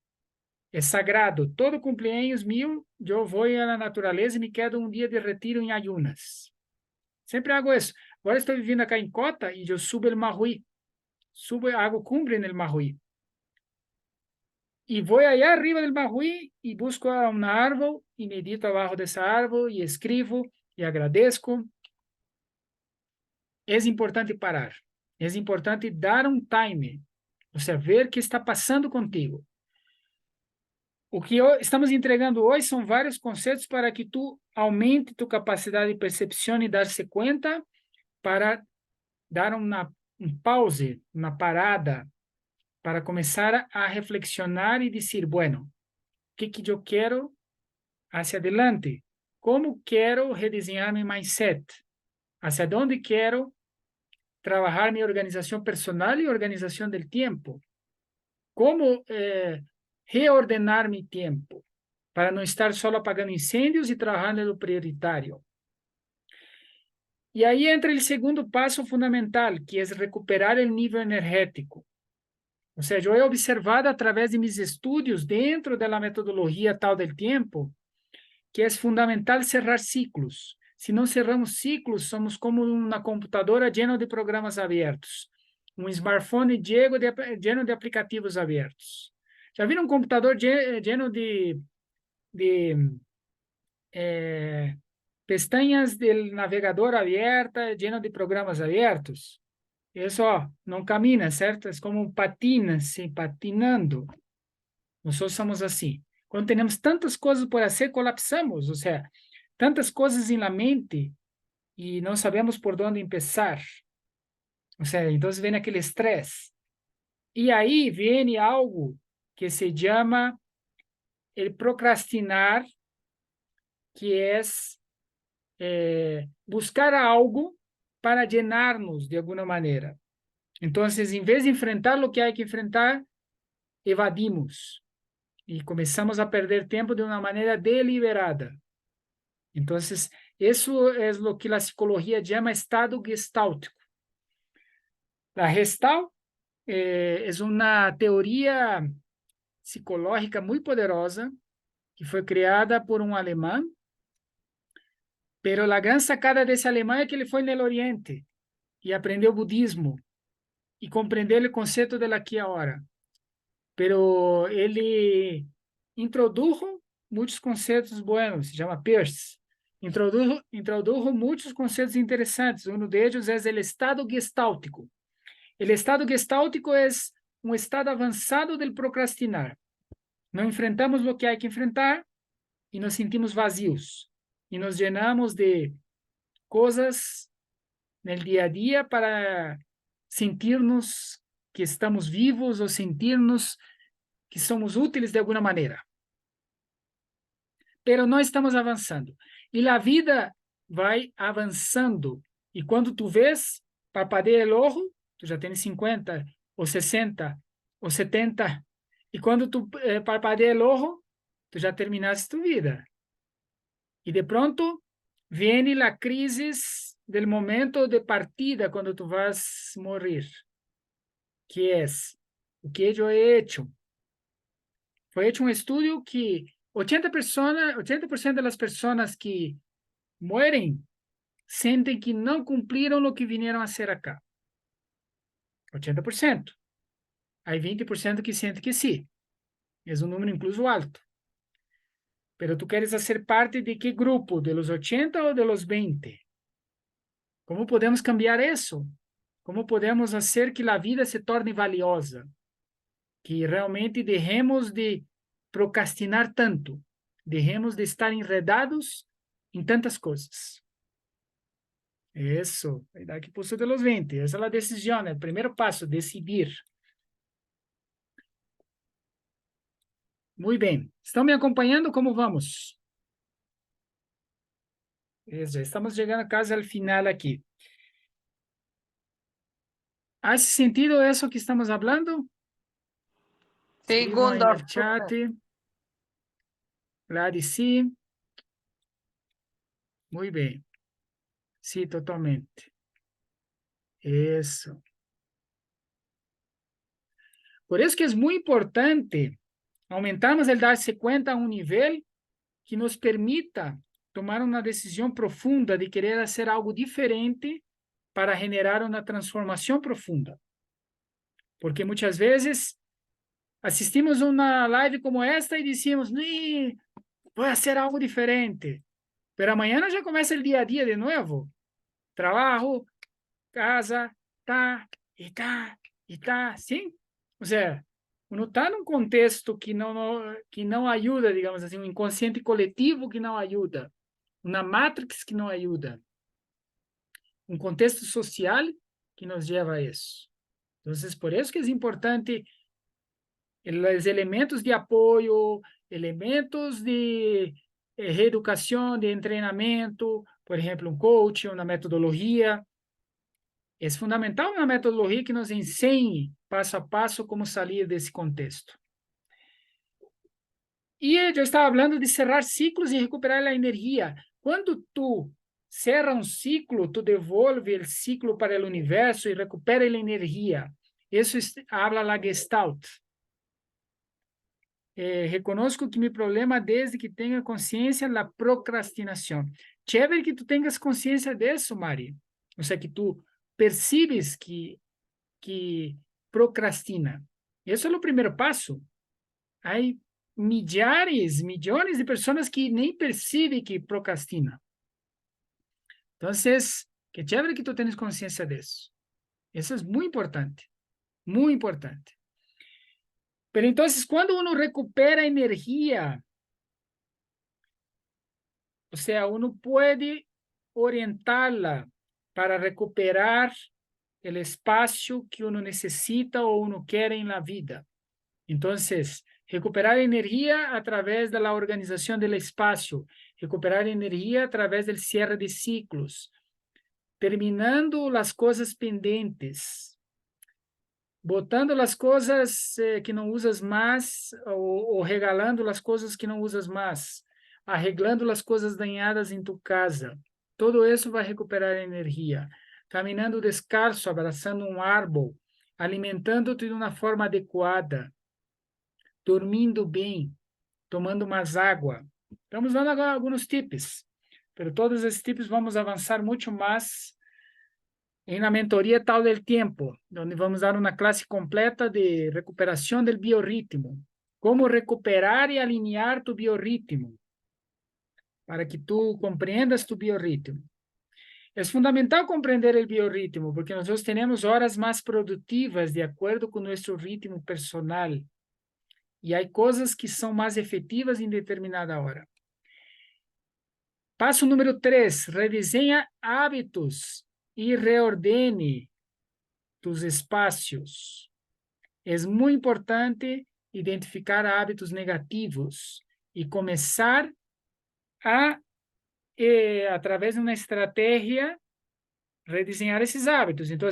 é sagrado. Todo cumpleaños meu, eu vou à natureza e me quedo um dia de retiro em ayunas. Sempre hago isso. Agora estou vivendo acá em Cota e eu subo o Marruí. Hago cumbre no Marruí. E vou allá arriba do Marruí e busco uma árvore e medito abaixo dessa árvore e escrevo e agradeço. É importante parar. É importante dar um time. Ou seja, ver o que está passando contigo. O que estamos entregando hoje são vários conceitos para que tu aumente tua capacidade de percepção e dar-se conta para dar um pause, uma parada, para começar a reflexionar e dizer, bueno, o que eu quero hacia adelante? Como quero redesenhar meu mindset? Hacia onde quero trabalhar minha organização personal e organização do tempo? Como reordenar meu tempo para não estar só apagando incêndios e trabalhando no prioritário? E aí entra o segundo passo fundamental, que é recuperar o nível energético. Ou seja, eu he observado através de meus estudos dentro da metodologia tal del tempo, que é fundamental cerrar ciclos. Se não cerramos ciclos, somos como uma computadora llena de programas abertos, um smartphone lleno de aplicativos abertos. Já viram um computador lleno de pestañas do navegador aberta, lleno de programas abertos? Isso não camina, certo? É como patinando. Nós somos assim. Quando temos tantas coisas por fazer, colapsamos. Ou seja, tantas coisas na mente e não sabemos por onde começar. O sea, entonces viene aquele estresse. E aí vem algo que se chama el procrastinar, que é buscar algo para llenarnos de alguma maneira. Então, em vez de enfrentar o que há que enfrentar, evadimos e começamos a perder tempo de uma maneira deliberada. Então, isso é o que a psicologia chama estado gestáltico. A Gestalt é uma teoria psicológica muito poderosa que foi criada por um alemão, pero a grande sacada desse alemão é que ele foi no Oriente e aprendeu budismo e compreendeu o conceito de aqui e agora. Pero ele introdujo muitos conceitos buenos, se chama Peirce. Introdujo muitos conceitos interessantes. Um deles é o estado gestáltico. O estado gestáltico é um estado avançado del procrastinar. Não enfrentamos o que há que enfrentar e nos sentimos vazios. E nos llenamos de coisas no dia a dia para sentirnos que estamos vivos ou sentirnos que somos úteis de alguma maneira. Pero não estamos avançando. E a vida vai avançando. E quando tu vês, parpadeia o olho, tu já tens 50, ou 60, ou 70. E quando tu parpadeia o olho, tu já terminaste tu vida. E de pronto, vem a crise do momento de partida, quando tu vas morrer. Que é o que eu he hecho. Foi feito um estudo que 80% das pessoas que morrem sentem que não cumpriram o que vieram a ser acá. 80%. Aí 20% que sentem que sim. É um número incluso alto. Pero tu queres ser parte de que grupo? De los 80 ou de los 20? Como podemos cambiar isso? Como podemos fazer que a vida se torne valiosa? Que realmente deixemos de procrastinar tanto, deixemos de estar enredados em tantas coisas. Isso, a idade que possui de los 20, essa é a decisão, é o primeiro passo, decidir. Muito bem, estão me acompanhando? Como vamos? Já estamos chegando quase ao final aqui. ¿Hace sentido isso que estamos falando? Segundo, Escriban en el chat. Gladys, sí. Muy bien. Sí, totalmente. Eso. Por isso que é muito importante aumentarmos o dar-se conta a um nível que nos permita tomar uma decisão profunda de querer fazer algo diferente para generar uma transformação profunda. Porque muitas vezes assistimos uma live como esta e dizemos, vou fazer algo diferente. Pero amanhã já começa o dia a dia de novo. Trabalho, casa, sim? Ou seja, uno está num contexto que não ajuda, digamos assim, um inconsciente coletivo que não ajuda, uma matrix que não ajuda, um contexto social que nos leva a isso. Então, por isso que é importante os elementos de apoio, elementos de reeducação, de treinamento, por exemplo, um coach, uma metodologia. É fundamental uma metodologia que nos ensine passo a passo como sair desse contexto. E eu estava falando de cerrar ciclos e recuperar a energia. Quando tu cerra um ciclo, tu devolve o ciclo para o universo e recupera a energia. Isso habla la Gestalt. Reconozco que meu problema desde que tenho consciência da procrastinação. Chévere que tu tenhas consciência disso, Mari. Ou seja, que tu percebes que procrastina. Esse é o primeiro passo. Há milhares, milhões de pessoas que nem percebem que procrastina. Então, que chévere que tu tenhas consciência disso. Isso é muito importante. Muito importante. Pero então, quando uno recupera energia, ou seja, uno pode orientá-la para recuperar o espaço que uno necessita ou uno quer em la vida. Então, recuperar energia através da organização do espaço, recuperar energia através do cierre de ciclos, terminando as coisas pendentes, botando as coisas que não usas mais ou regalando as coisas que não usas mais, arreglando as coisas danhadas em tu casa. Todo isso vai recuperar energia. Caminhando descalço, abraçando um árvore, alimentando-te de uma forma adequada, dormindo bem, tomando mais água. Estamos dando agora alguns tips, mas todos esses tips vamos avançar muito mais em la mentoria Tal del Tiempo, onde vamos dar uma classe completa de recuperação do biorritmo. Como recuperar e alinhar tu biorritmo, para que tu compreendas tu biorritmo. É fundamental compreender o biorritmo, porque nós temos horas mais produtivas de acordo com nosso ritmo personal. E há coisas que são mais efetivas em determinada hora. Passo número 3, redesenha hábitos e reordene tus espaços. É muito importante identificar hábitos negativos e começar através de uma estratégia, redesenhar esses hábitos. Então,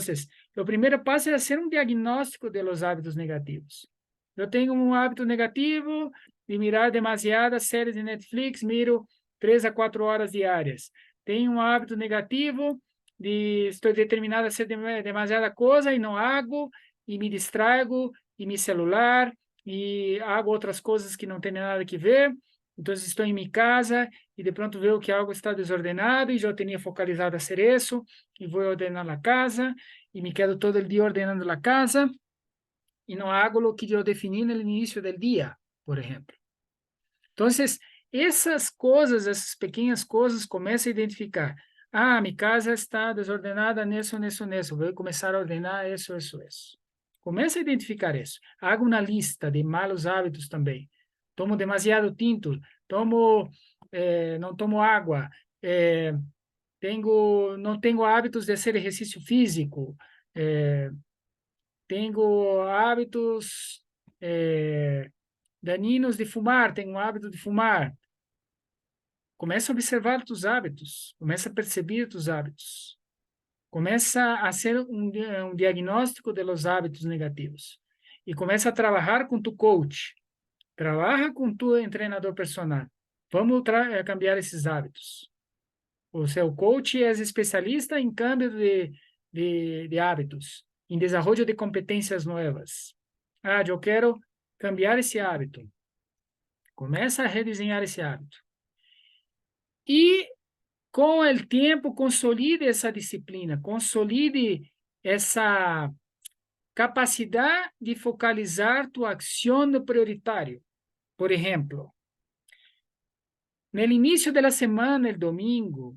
o primeiro passo é fazer um diagnóstico dos hábitos negativos. Eu tenho um hábito negativo de mirar demasiadas séries de Netflix, miro 3 a 4 horas diárias. Tenho um hábito negativo de estou determinado a ser demasiada coisa e não hago, e me distrago, e me celular, e hago outras coisas que não têm nada a ver. Então, estou em minha casa e de pronto vejo que algo está desordenado e eu tinha focalizado a ser isso, e vou ordenar a casa, e me quedo todo o dia ordenando a casa, e não hago o que eu defini no início do dia, por exemplo. Então, essas coisas, essas pequenas coisas, começa a identificar. Ah, minha casa está desordenada nisso. Vou começar a ordenar isso. Começa a identificar isso. Haga uma lista de malos hábitos também. Tomo demasiado tinto, não tomo água, não tenho hábitos de fazer exercício físico, tenho hábitos daninhos de fumar, tenho um hábito de fumar. Começa a observar tus hábitos, começa a perceber tus hábitos, começa a hacer um diagnóstico de los hábitos negativos e começa a trabalhar com tu coach, trabalha com tu treinador personal. Vamos cambiar esses hábitos. O seu coach é especialista em cambio de hábitos, em desenvolvimento de competências novas. Ah, eu quero cambiar esse hábito. Começa a redesenhar esse hábito. E, com o tempo, consolide essa disciplina, consolide essa capacidade de focalizar tua ação no prioritário. Por exemplo, no início da semana, el domingo,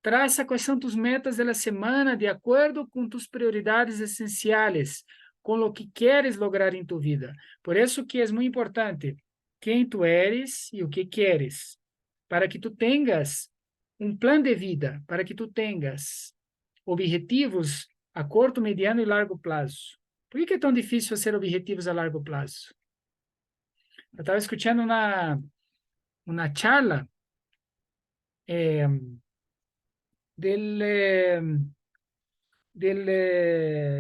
traça quais são tus metas da semana de acordo com tus prioridades essenciais, com o que queres lograr em tu vida. Por isso que é muito importante quem tu eres e o que queres, para que tu tenhas um plano de vida, para que tu tenhas objetivos a curto, mediano e largo prazo. Por que é tão difícil fazer objetivos a largo prazo? Eu estava escutando uma charla del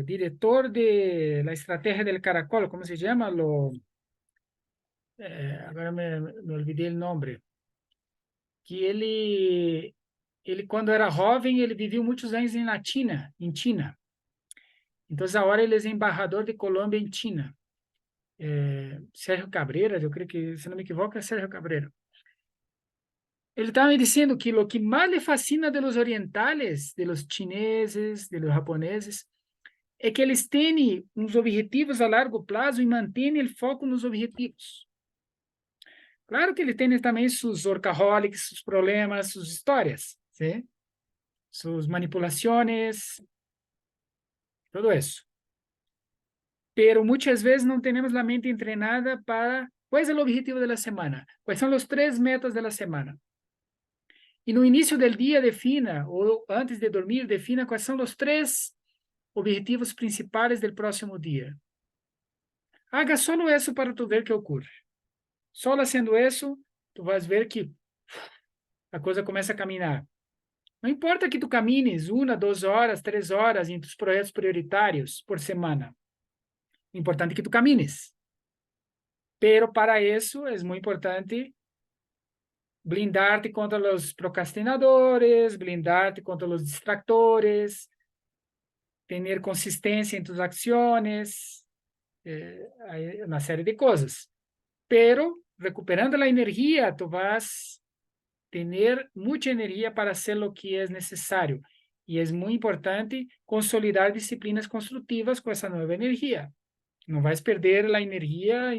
diretor de la estrategia del Caracol, ¿cómo se llama? Agora me olvidei o nome. Que ele quando era jovem, ele viveu muitos anos em China. Então, agora ele é embaixador de Colômbia em China. Sérgio Cabreira, eu creio que, se não me equivoco, é Sérgio Cabreira. Ele estava me dizendo que o que mais lhe fascina de los orientales, de los chineses, de los japoneses, é que eles têm uns objetivos a largo prazo e mantêm o foco nos objetivos. Claro que ele tem também seus workaholics, seus problemas, suas histórias, ¿sí? Suas manipulações, tudo isso. Pero muitas vezes não temos a mente treinada para qual é o objetivo da semana, quais são os 3 metas da semana. E no início do dia defina, ou antes de dormir, defina quais são os 3 objetivos principales del próximo día. Haga solo eso para tu ver qué ocurre. Solo haciendo eso, tu vas a ver que a coisa começa a caminhar. Não importa que tu camines 1, 2 horas, 3 horas em tus projetos prioritários por semana. O importante é que tu camines. Pero para isso é muito importante blindar-te contra os procrastinadores, blindar-te contra os distractores, ter consistência em tus acciones, uma série de coisas. Pero, recuperando a energia, tu vas ter muita energia para hacer o que é necessário. E é muito importante consolidar disciplinas construtivas com essa nova energia. Não vais perder a energia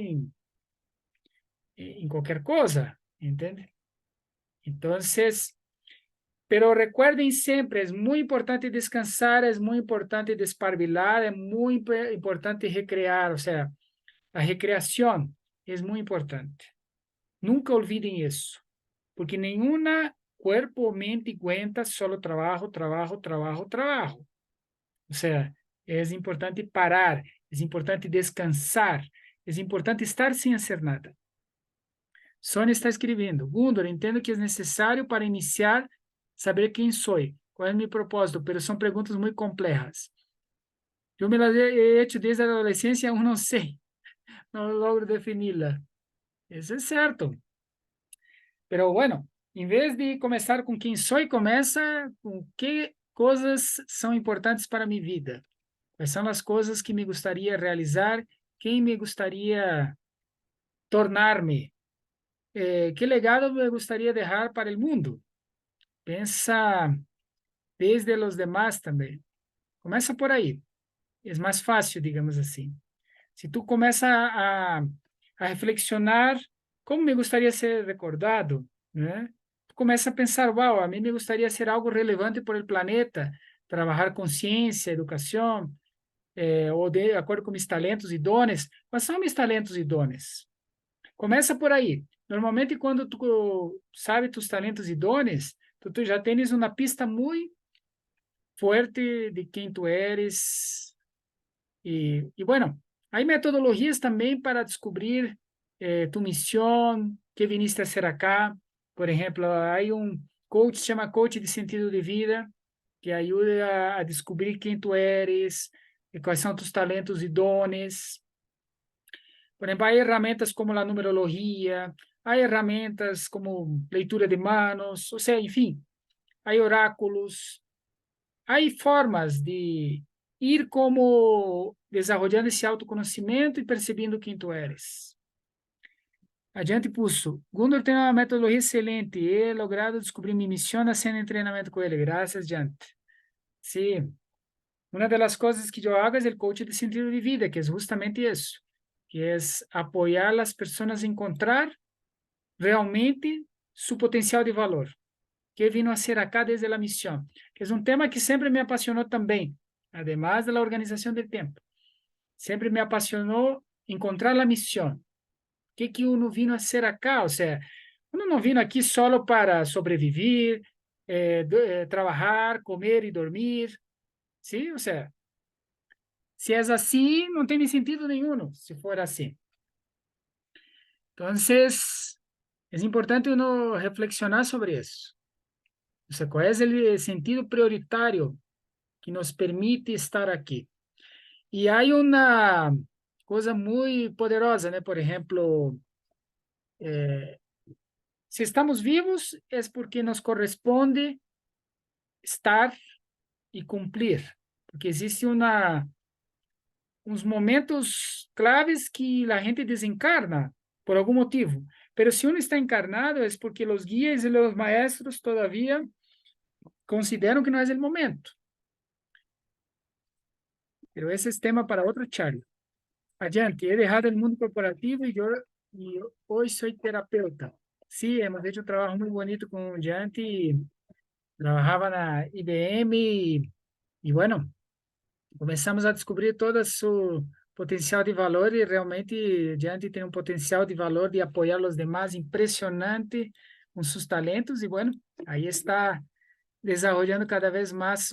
em qualquer coisa, entende? Então, pero recuerden sempre, é muito importante descansar, é muito importante desparbilar, é muito importante recrear, ou seja, a recreação é muito importante. Nunca olvidem isso, porque nenhuma cuerpo ou mente aguenta solo trabalho, trabalho, trabalho, trabalho. Ou seja, é importante parar, é importante descansar, é importante estar sem fazer nada. Sônia está escrevendo: Gundor, entendo que é necessário para iniciar saber quem sou, qual é o meu propósito, mas são perguntas muito complexas. Eu me las he hecho desde a adolescência e aún não sei, não logro defini-la. Isso é certo. Pero bueno, em vez de começar com quem sou, começa com que coisas são importantes para a minha vida. Quais são as coisas que me gostaria realizar, quem me gostaria tornar-me, que legado me gostaria deixar para o mundo. Pensa desde os demás também. Começa por aí. É mais fácil, digamos assim. Se tu começa a reflexionar como me gostaria ser recordado, né? Tu começa a pensar, uau, a mim me gostaria ser algo relevante por el planeta, trabalhar com ciência, educação, ou de acordo com meus talentos e dones. Quais são meus talentos e dones? Começa por aí. Normalmente, quando tu sabe tus talentos e dones, tu já tens uma pista muito forte de quem tu eres. E bueno, há metodologias também para descobrir tu missão, que viniste a ser acá. Por exemplo, há coach, se chama coach de sentido de vida, que ajuda a descobrir quem tu eres, e quais são tus talentos e dones. Por exemplo, há ferramentas como a numerologia, há ferramentas como leitura de manos, ou seja, enfim, há oráculos, há formas de ir como desenvolvendo esse autoconhecimento e percebendo quem tu eres. Adiante puso, Gundor tem uma metodologia excelente, he logrado descobrir minha missão haciendo treinamento com ele, graças, Adiante. Sim, uma das coisas que eu hago é o coach de sentido de vida, que é justamente isso, que é apoiar as pessoas a encontrar realmente seu potencial de valor, que vino a ser acá desde a missão, que é um tema que sempre me apaixonou também, además da organização do tempo. Sempre me apaixonou encontrar a missão. O que uno vino a ser acá? Ou seja, uno não vino aqui solo para sobreviver, trabalhar, comer e dormir. Sim? Ou seja, se é assim, não tem sentido nenhum, se for assim. Então, é importante uno reflexionar sobre isso. Ou seja, qual é o sentido prioritário que nos permite estar aqui? E há uma coisa muito poderosa, né? Por exemplo, se estamos vivos, é porque nos corresponde estar e cumprir. Porque existe uns momentos claves que a gente desencarna por algum motivo. Mas se uno está encarnado, é porque os guias e os maestros todavia consideram que não é o momento. Pero esse é tema para outro charla. Adiante, he dejado el mundo corporativo y hoy soy terapeuta. Sí, hemos hecho un trabajo muy bonito con Yanti. Trabajaba en la IBM y bueno, comenzamos a descobrir todo su potencial de valor y realmente Yanti tiene un potencial de valor de apoyar a los demás impresionante con sus talentos y bueno, ahí está desarrollando cada vez más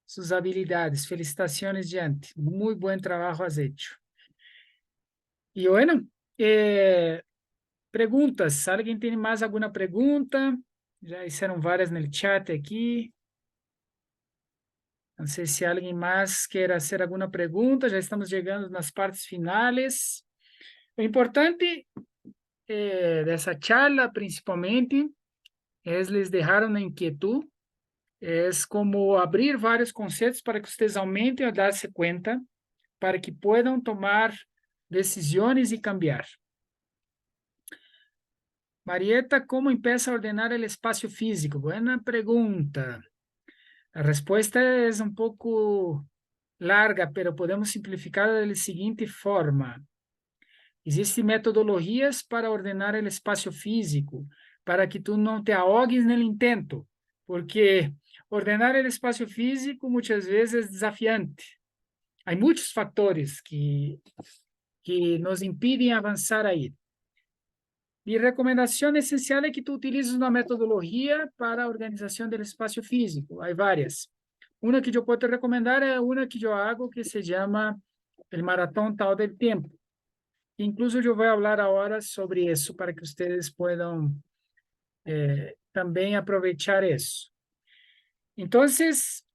sus habilidades. Felicitaciones, Gianti. Muy buen trabajo has hecho. Y bueno, preguntas. ¿Alguien tiene más alguna pregunta? Ya hicieron varias en el chat aquí. No sé si alguien más quiere hacer alguna pregunta. Ya estamos llegando a las partes finales. Lo importante de esa charla, principalmente, es les dejar una inquietud. Es como abrir vários conceitos para que vocês aumentem a dar-se conta, para que puedan tomar decisões e cambiar. Marieta, ¿cómo empieza a ordenar el espacio físico? Buena pregunta. La respuesta es un poco larga, pero podemos simplificar de la siguiente forma. Existem metodologias para ordenar el espacio físico, para que tú no te ahogues en el intento, porque ordenar el espacio físico muchas veces es desafiante. Hay muchos factores que nos impiden avanzar ahí. Mi recomendación esencial es que tú utilices una metodología para a organización del espacio físico. Hay varias. Una que yo puedo te recomendar es una que yo hago que se llama el Maratón Tao del Tiempo. Incluso yo voy a hablar ahora sobre eso para que ustedes puedan también aprovechar eso. Entonces,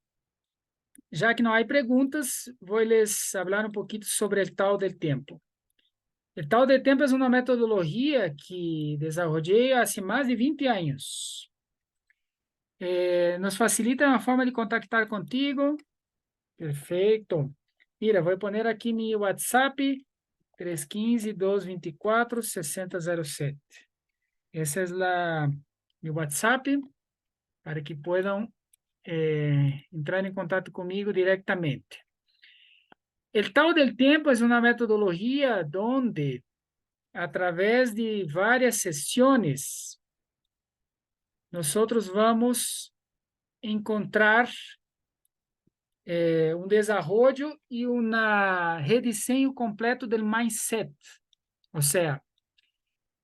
ya que no hay preguntas, voy a les hablar un poquito sobre el Tao del Tiempo. El Tao del Tiempo es una metodología que desarrollé hace más de 20 años. Nos facilita una forma de contactar contigo. Perfecto. Mira, voy a poner aquí mi WhatsApp, 315-224-6007. Ese es mi WhatsApp para que puedan entrar en contacto conmigo directamente. El Tao del Tiempo es una metodología donde a través de varias sesiones nosotros vamos a encontrar un desarrollo y un rediseño completo del mindset. O sea,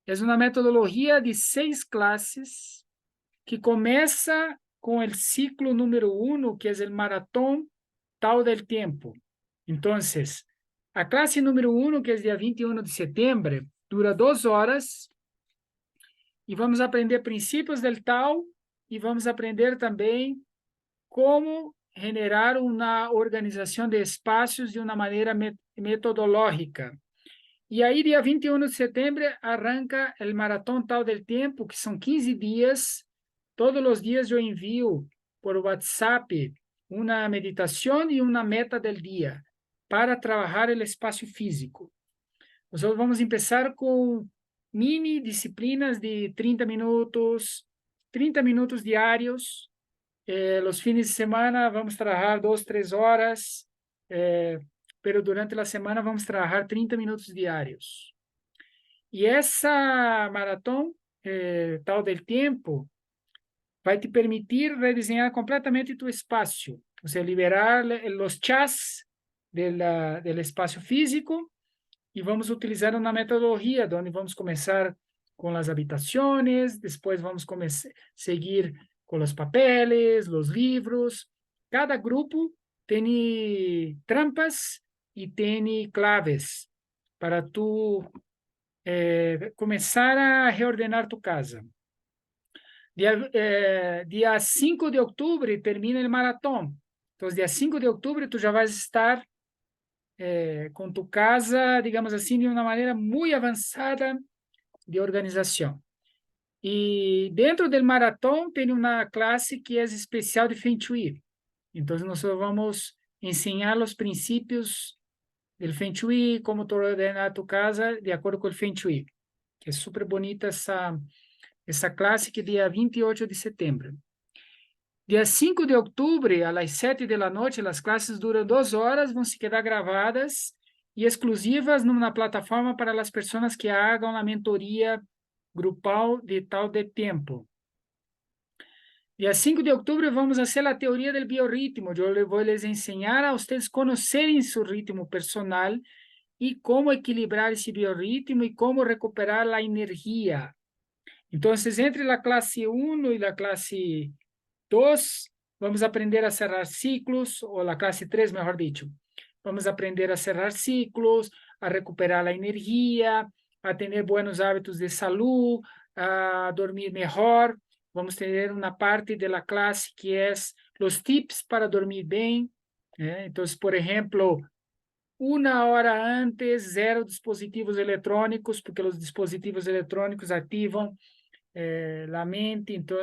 es una metodología de 6 clases que comienza con el ciclo número 1, que es el Maratón Tao del Tiempo. Entonces, a clase número 1, que es día 21 de septiembre, dura 2 horas e vamos aprender princípios del Tao e vamos aprender também como generar uma organização de espaços de uma maneira metodológica. E aí, dia 21 de setembro, arranca o Maratón Tao del Tiempo, que são 15 dias. Todos os dias eu envio por WhatsApp uma meditação e uma meta del dia para trabalhar o espaço físico. Nós vamos começar com mini disciplinas de 30 minutos diários. Los fines de semana vamos trabalhar 2, 3 horas, pero durante a semana vamos trabalhar 30 minutos diários. E essa maratón Tao del Tiempo vai te permitir redesenhar completamente tu espaço, ou seja, liberar os chás del espaço físico e vamos utilizar uma metodologia onde vamos começar com as habitações, depois vamos seguir com os papeles, os livros. Cada grupo tem trampas e tem claves para tu começar a reordenar tu casa. Dia 5 de outubro termina o maratón. Então, dia 5 de outubro tu já vais estar com tu casa, digamos assim, de uma maneira muito avançada de organização. E dentro do maratón tem uma classe que é especial de Feng Shui. Então, nós vamos ensinar os princípios do Feng Shui, como tu ordenar tu casa de acordo com o Feng Shui. Que é super bonita essa classe que é dia 28 de setembro. Dia 5 de outubro, às 7 da noite, as classes duram 2 horas, vão se quedar gravadas e exclusivas numa plataforma para as pessoas que hagam a mentoria grupal de Tao del Tiempo. Dia 5 de outubro vamos fazer a teoria do biorritmo. Eu vou lhes ensinar a vocês conhecerem seu ritmo personal e como equilibrar esse biorritmo e como recuperar a energia. Então, entre a classe 1 e a classe 2, vamos aprender a cerrar ciclos, ou a classe 3, melhor dito. Vamos aprender a cerrar ciclos, a recuperar a energia, a ter buenos hábitos de salud, a dormir melhor. Vamos ter uma parte da classe que é os tips para dormir bem. Então, por exemplo, 1 hora antes, 0 dispositivos eletrônicos, porque os dispositivos eletrônicos ativam a mente. Então,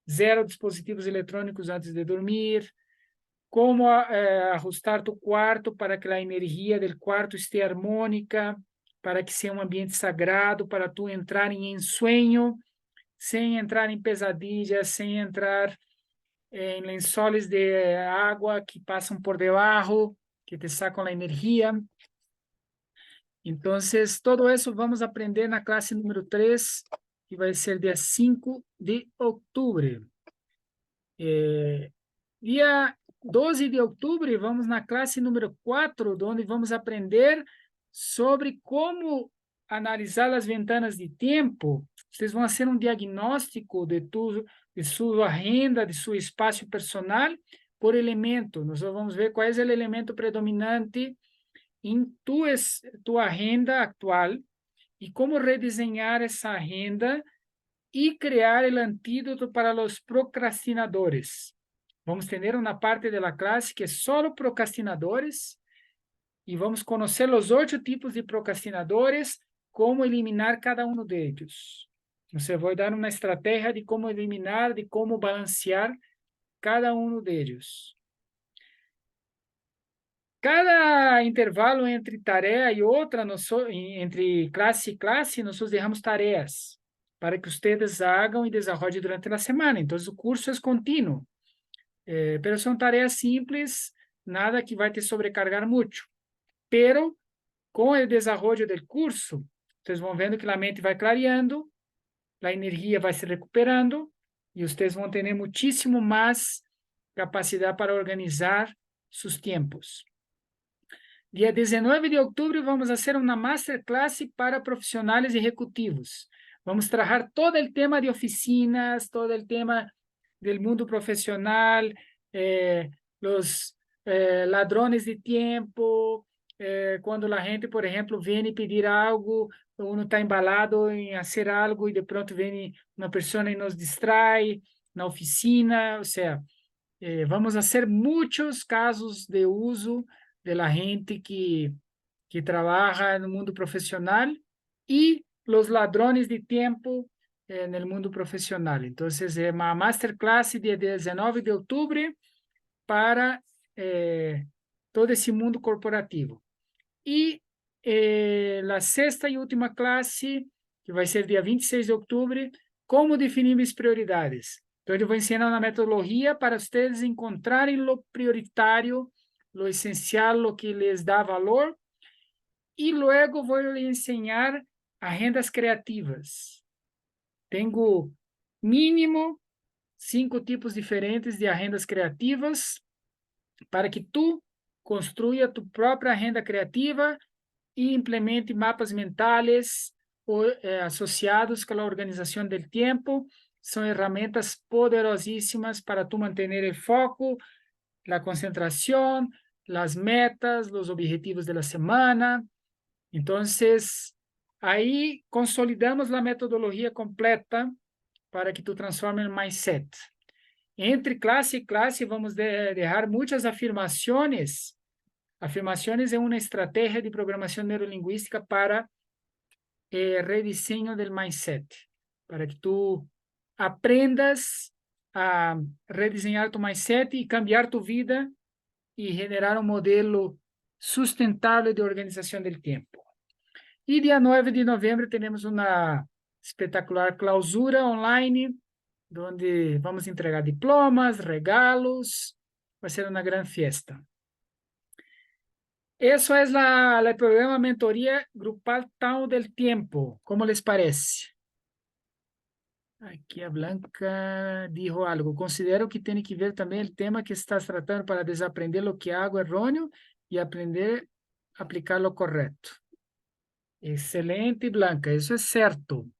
0 dispositivos eletrônicos antes de dormir. Como ajustar tu quarto para que a energia do quarto esteja harmônica, para que seja um ambiente sagrado, para tu entrar em ensueño, sem entrar em pesadillas, sem entrar em lençóis de água que passam por debaixo, que te sacam a energia. Então, todo isso vamos aprender na classe número 3, que vai ser dia 5 de outubro. Dia 12 de outubro, vamos na classe número 4, onde vamos aprender sobre como analisar as ventanas de tempo. Vocês vão fazer um diagnóstico de sua agenda, de seu espaço personal, por elemento. Nós vamos ver qual é o elemento predominante em tua agenda atual e como redesenhar essa agenda e criar o antídoto para os procrastinadores. Vamos ter uma parte da classe que é só procrastinadores e vamos conhecer os 8 tipos de procrastinadores, como eliminar cada um deles. Você vai dar uma estratégia de como eliminar, de como balancear cada um deles. Cada intervalo entre tarefa e outra, entre classe e classe, nós deixamos tarefas para que vocês hagam e desenvolvam durante a semana. Então, o curso é contínuo. Pero são tarefas simples, nada que vai te sobrecargar muito. Pero, com o desenvolvimento do curso, vocês vão vendo que a mente vai clareando, a energia vai se recuperando, e vocês vão ter muitíssimo mais capacidade para organizar seus tempos. Dia 19 de outubro, vamos fazer uma masterclass para profissionais executivos. Vamos trabalhar todo o tema de oficinas, todo o tema do mundo profissional, os ladrões de tempo, quando a gente, por exemplo, vem pedir algo, uno está embalado em fazer algo e de pronto vem uma pessoa e nos distrai na oficina, ou seja, vamos fazer muitos casos de uso da gente que trabalha no mundo profissional e os ladrões de tempo no mundo profissional. Então, é uma masterclass dia 19 de outubro para todo esse mundo corporativo. E a sexta e última classe, que vai ser dia 26 de outubro, como definir as prioridades. Então, eu vou ensinar uma metodologia para vocês encontrarem o prioritário, o essencial, o que les dá valor, e logo vou lhe ensinar agendas criativas. Tenho mínimo 5 tipos diferentes de agendas criativas para que tu construa tu própria agenda criativa e implemente mapas mentais associados com a organização do tempo. São ferramentas poderosíssimas para tu manter o foco, a concentração, as metas, os objetivos da semana. Então, aí consolidamos a metodologia completa para que tu transforme em mindset. Entre classe e classe, vamos deixar muitas afirmações. Afirmações é uma estratégia de programação neurolinguística para rediseño do mindset, para que tu aprendas a redesenhar tu mindset e cambiar tu vida e generar um modelo sustentável de organização do tempo. E dia 9 de novembro teremos uma espetacular clausura online, onde vamos entregar diplomas, regalos, vai ser uma grande festa. Eso es el programa Mentoría Grupal Tao del Tiempo. ¿Cómo les parece? Aqui a Blanca dijo algo. Considero que tem que ver também o tema que estás tratando para desaprender o que hago errôneo e aprender a aplicar lo correto. Excelente, Blanca. Isso é certo.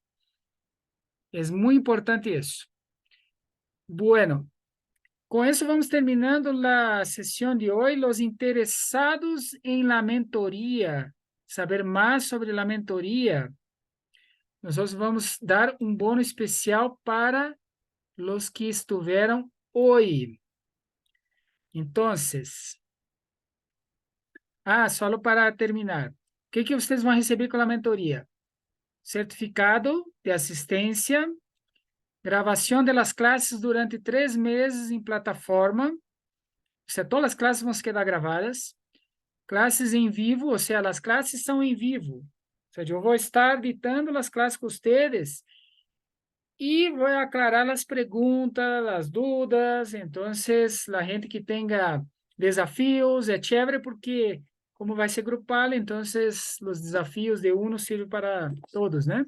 É muito importante isso. Bueno, Com isso, vamos terminando a sessão de hoje. Los interessados em la mentoria, saber mais sobre a mentoria, nós vamos dar um bônus especial para os que estiveram hoje. Então, só para terminar. O que vocês vão receber com a mentoria? Certificado de assistência, gravação das classes durante 3 meses em plataforma, todas as classes vão quedar gravadas, classes em vivo, ou seja, as classes são em vivo, ou seja, eu vou estar ditando as classes com vocês e vou aclarar as perguntas, as dúvidas. Então, a gente que tenha desafios é chévere porque como vai ser grupal, então os desafios de uno servem para todos, né?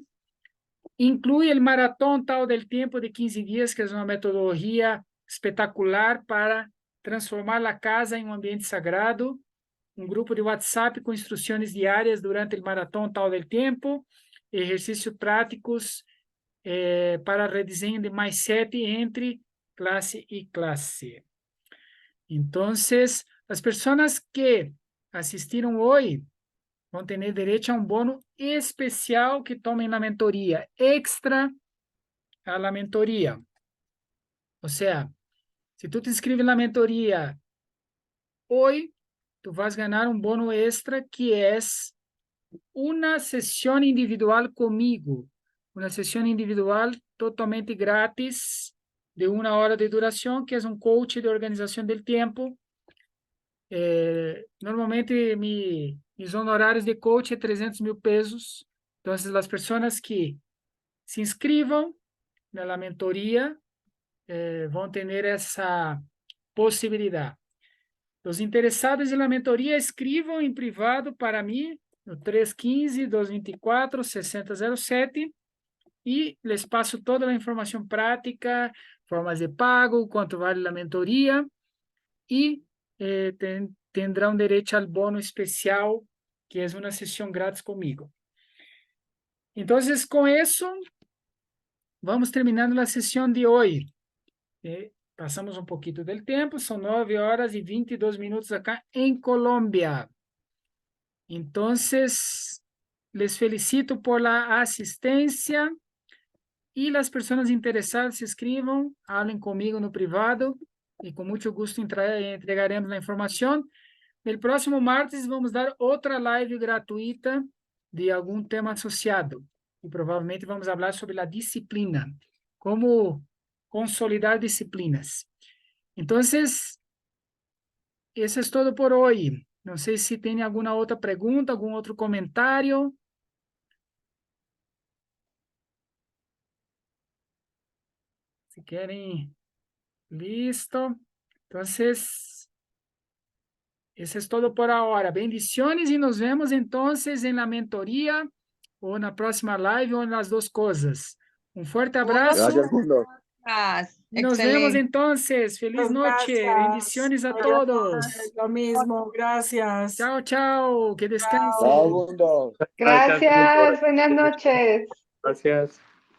Inclui o maratón tal del tempo de 15 dias, que é uma metodologia espetacular para transformar a casa em um ambiente sagrado, um grupo de WhatsApp com instruções diárias durante o maratón tal del tempo, exercícios práticos para redesenho de mindset entre classe e classe. Então, as pessoas que assistiram hoje vão ter direito a um bônus especial que tomem na mentoria, extra a la mentoria. Ou seja, se tu te inscreves na mentoria hoje, tu vas ganhar um bônus extra que é uma sessão individual comigo. Uma sessão individual totalmente grátis, de 1 hora de duração, que é um coach de organização do tempo. Normalmente, mis honorários de coach é 300 mil pesos. Então, as pessoas que se inscrevam na mentoria vão ter essa possibilidade. Os interessados na mentoria, escrevam em privado para mim, no 315-224-6007, e les passo toda a informação prática, formas de pago, quanto vale a mentoria, e tendrão direito ao bônus especial, que é uma sessão grátis comigo. Então, com isso, vamos terminando a sessão de hoje. Passamos um pouquinho do tempo, são 9 horas e 22 minutos acá em Colômbia. Então, les felicito por la assistência e as pessoas interessadas se inscrevam, falem comigo no privado e com muito gosto entregaremos a informação. No próximo martes vamos dar outra live gratuita de algum tema associado e provavelmente vamos falar sobre a disciplina, como consolidar disciplinas. Então, isso é tudo por hoje. Não sei se tem alguma outra pergunta, algum outro comentário. Se querem, listo. Então, isso é tudo por agora. Bendiciones e nos vemos, então, em la mentoria, ou na próxima live, ou nas duas coisas. Um forte abraço. Gracias, mundo. Nos vemos, então. Feliz noite. Gracias. Bendiciones a todos. Lo mismo, gracias. Chao, chao. Que descansen. Chao, mundo. Gracias, buenas noches. Gracias.